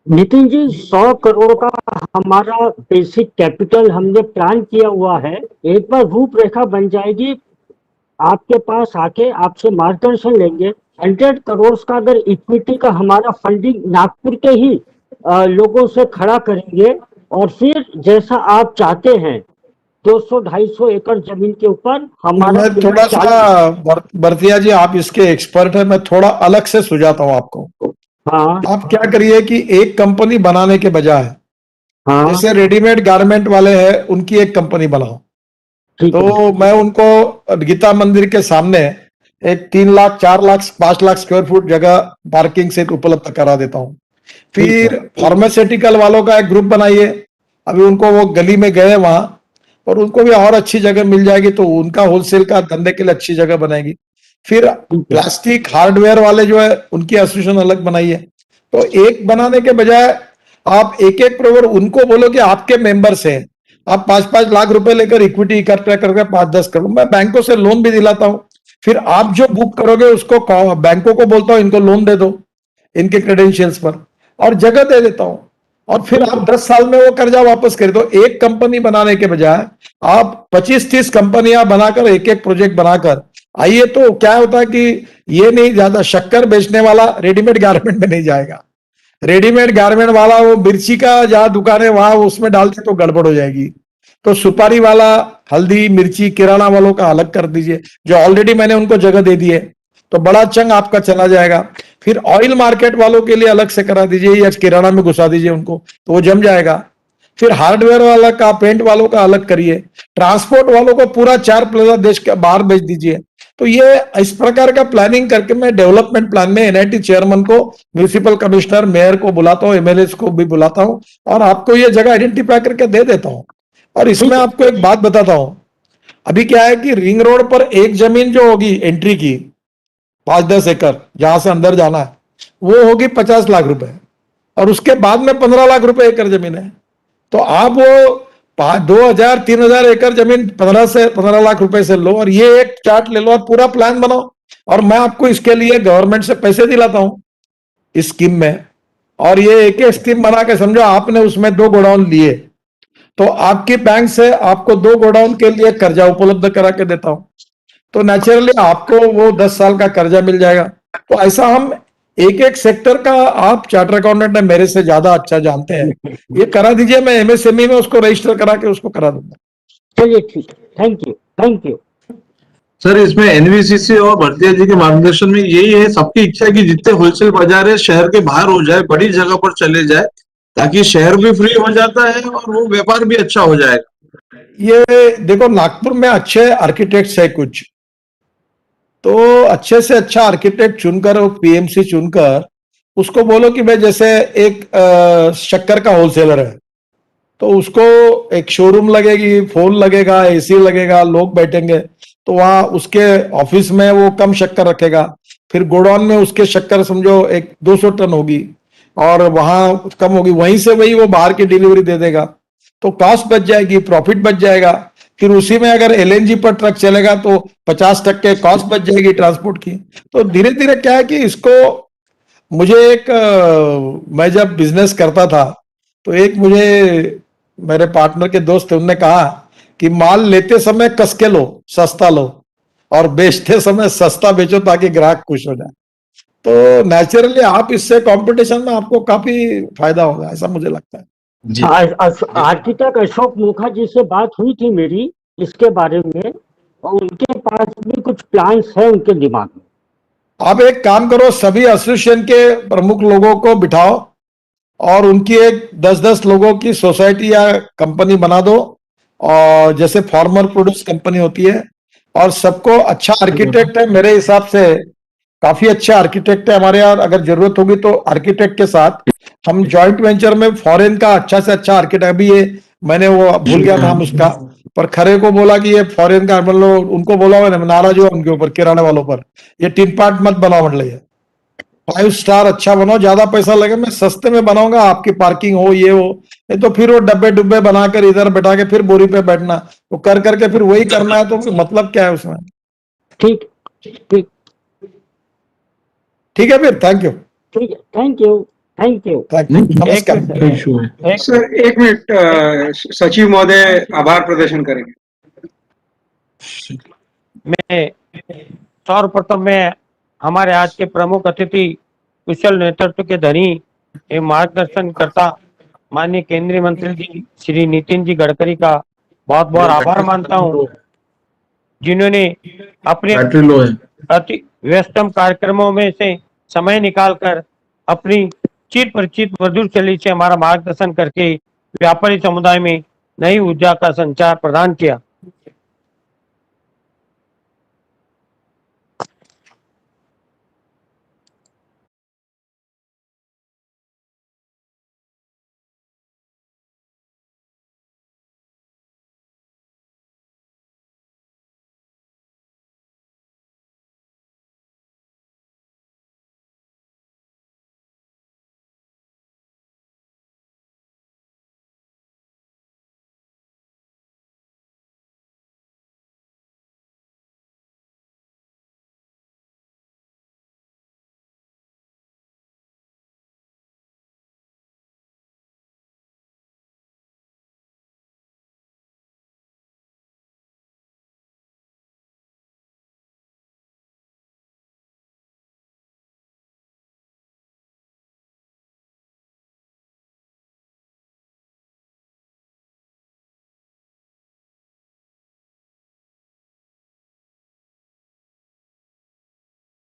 नितिन जी, 100 करोड़ का हमारा बेसिक कैपिटल हमने प्लान किया हुआ है। एक बार रूपरेखा बन जाएगी, आपके पास आके आपसे मार्गदर्शन लेंगे। 100 करोड़ का अगर इक्विटी का हमारा फंडिंग नागपुर के ही लोगों से खड़ा करेंगे और फिर जैसा आप चाहते हैं 200-250 एकड़ जमीन के ऊपर हमारा। मैं थोड़ा सा, भरतिया जी आप इसके एक्सपर्ट है, मैं थोड़ा अलग से सुझाता हूँ आपको। हाँ, आप क्या करिए कि एक कंपनी बनाने के बजाय, हाँ, जैसे रेडीमेड गारमेंट वाले हैं उनकी एक कंपनी बनाओ। ठीक है। तो मैं उनको गीता मंदिर के सामने एक 3 लाख, 4 लाख, 5 लाख स्क्वायर फुट जगह पार्किंग से उपलब्ध करा देता हूँ। फिर फार्मास्यूटिकल वालों का एक ग्रुप बनाइए। अभी उनको, वो गली में गए वहां, और उनको भी और अच्छी जगह मिल जाएगी, तो उनका होलसेल का धंधे के लिए अच्छी जगह बनाएगी। फिर प्लास्टिक हार्डवेयर वाले जो है उनकी एसोसिएशन अलग बनाइए। तो एक बनाने के बजाय आप एक एक प्रोवर उनको बोलो कि आपके मेंबर्स हैं, आप 5-5 लाख रुपए लेकर इक्विटी इकट्ठा करके 5-10 करोड़, मैं बैंकों से लोन भी दिलाता हूं। फिर आप जो बुक करोगे उसको बैंकों को बोलता हूं इनको लोन दे दो इनके क्रेडेंशियल्स पर, और जगह दे देता हूं, और फिर आप 10 साल में वो कर्जा वापस कर दो। एक कंपनी बनाने के बजाय आप 25-30 कंपनियां बनाकर एक एक प्रोजेक्ट बनाकर आइए। तो क्या होता है कि ये नहीं, ज्यादा शक्कर बेचने वाला रेडीमेड गारमेंट में नहीं जाएगा। रेडीमेड गारमेंट वाला वो मिर्ची का जहां दुकान है वहां उसमें डालते तो गड़बड़ हो जाएगी। तो सुपारी वाला, हल्दी मिर्ची किराना वालों का अलग कर दीजिए, जो ऑलरेडी मैंने उनको जगह दे दी है, तो बड़ा चंग आपका चला जाएगा। फिर ऑयल मार्केट वालों के लिए अलग से करा दीजिए, या किराना में घुसा दीजिए उनको, तो वो जम जाएगा। फिर हार्डवेयर वाला का, पेंट वालों का अलग करिए। ट्रांसपोर्ट वालों को पूरा 4 प्लाजा देश के बाहर भेज दीजिए। तो ये इस प्रकार का प्लानिंग करके मैं डेवलपमेंट प्लान में एनआईटी चेयरमैन को, म्यूनिसिपल कमिश्नर, मेयर को बुलाता हूँ, एमएलए को भी बुलाता हूँ, और आपको ये जगह आइडेंटिफाई करके दे देता हूँ। और इसमें आपको एक बात बताता हूं, अभी क्या है कि रिंग रोड पर एक जमीन जो होगी एंट्री की 5-10 एकड़ जहां से अंदर जाना है, वो होगी 50 लाख रुपए, और उसके बाद में 15 लाख रुपए एकड़ जमीन है। तो आप वो 2,000-3,000 एकड़ जमीन 15 लाख रुपए से लो, और ये एक चार्ट ले लो और पूरा प्लान बनाओ, और मैं आपको इसके लिए गवर्नमेंट से पैसे दिलाता हूं इस स्कीम में। और ये एक एक स्कीम बना के, समझो आपने उसमें 2 गोडाउन लिए, तो आपकी बैंक से आपको 2 गोडाउन के लिए कर्जा उपलब्ध करा के देता हूं, तो नेचुरली आपको वो 10 साल का कर्जा मिल जाएगा। तो ऐसा हम एक एक सेक्टर का आप चार्टर अकाउंटेंट है, मेरे से ज्यादा अच्छा जानते हैं। ये करा दीजिए, मैं एमएसएमई में उसको रजिस्टर करा के उसको करा दूंगा। चलिए ठीक है, thank you, thank you. Sir इसमें एनवीसीसी और भरतिया जी के मार्गदर्शन में यही है, सबकी इच्छा है कि जितने होलसेल बाजार है शहर के बाहर हो जाए, बड़ी जगह पर चले जाए, ताकि शहर भी फ्री हो जाता है और वो व्यापार भी अच्छा हो जाएगा। ये देखो, नागपुर में अच्छे आर्किटेक्ट्स है कुछ, तो अच्छे से अच्छा आर्किटेक्ट चुनकर, वो पीएमसी चुनकर उसको बोलो कि भाई जैसे एक शक्कर का होलसेलर है, तो उसको एक शोरूम लगेगी, फोन लगेगा, एसी लगेगा, लोग बैठेंगे, तो वहां उसके ऑफिस में वो कम शक्कर रखेगा, फिर गोडाउन में उसके शक्कर समझो एक 200 टन होगी और वहां कम होगी, वहीं से वही वो बाहर की डिलीवरी दे देगा, तो कॉस्ट बच जाएगी, प्रॉफिट बच जाएगा। फिर उसी में अगर एलएनजी पर ट्रक चलेगा तो 50% कॉस्ट बच जाएगी ट्रांसपोर्ट की। तो धीरे धीरे क्या है कि इसको, मुझे एक मैं जब बिजनेस करता था तो एक मुझे मेरे पार्टनर के दोस्त थे, उनने कहा कि माल लेते समय कस के लो, सस्ता लो, और बेचते समय सस्ता बेचो ताकि ग्राहक खुश हो जाए। तो नेचुरली आप इससे कंपटीशन में आपको काफी फायदा होगा, ऐसा मुझे लगता है। आर्किटेक्ट अशोक मुखा जी से बात हुई थी मेरी इसके बारे में, और उनके पास भी कुछ प्लान्स है उनके दिमाग में। आप एक काम करो, सभी एसोसिएशन के प्रमुख लोगों को बिठाओ और उनकी एक 10-10 लोगों की सोसाइटी या कंपनी बना दो, और जैसे फार्मर प्रोड्यूस कंपनी होती है, और सबको अच्छा आर्किटेक्ट है मेरे हिसाब से, काफी अच्छे आर्किटेक्ट है हमारे यहाँ। अगर जरूरत होगी तो आर्किटेक्ट के साथ हम जॉइंट वेंचर में फॉरेन का अच्छा से अच्छा आर्किटेक्ट, अभी ये मैंने वो भूल गया नाम उसका, पर खरे को बोला कि ये फॉरेन का, मतलब उनको बोला मैंने, नाराज हुआ उनके ऊपर, किराने वालों पर, ये टिन पार्ट मत बनाओ, मतलब 5 स्टार अच्छा बनाओ, ज्यादा पैसा लगे, मैं सस्ते में बनाऊंगा, आपकी पार्किंग हो, ये हो, नहीं तो फिर वो डब्बे डुब्बे बनाकर इधर बैठा के फिर बोरी पे बैठना, तो कर करके फिर वही करना है, तो फिर मतलब क्या है उसमें। ठीक ठीक ठीक है, फिर थैंक यू, ठीक है, thank you, thank you. Thank you, नमस्कार। एक सर एक मिनट, सचिव महोदय आभार प्रदर्शन करेंगे। मैं सर्वप्रथम मैं हमारे आज के प्रमुख अतिथि, कुशल नेतृत्व के धनी एवं मार्गदर्शन करता माननीय केंद्रीय मंत्री जी श्री नितिन जी गडकरी का बहुत बहुत आभार मानता हूँ, जिन्होंने अपने बैटरी लो है। अति व्यस्तम कार्यक्रमों में से समय निकालकर अपनी चिर परिचित मधुर शैली से हमारा मार्गदर्शन करके व्यापारी समुदाय में नई ऊर्जा का संचार प्रदान किया।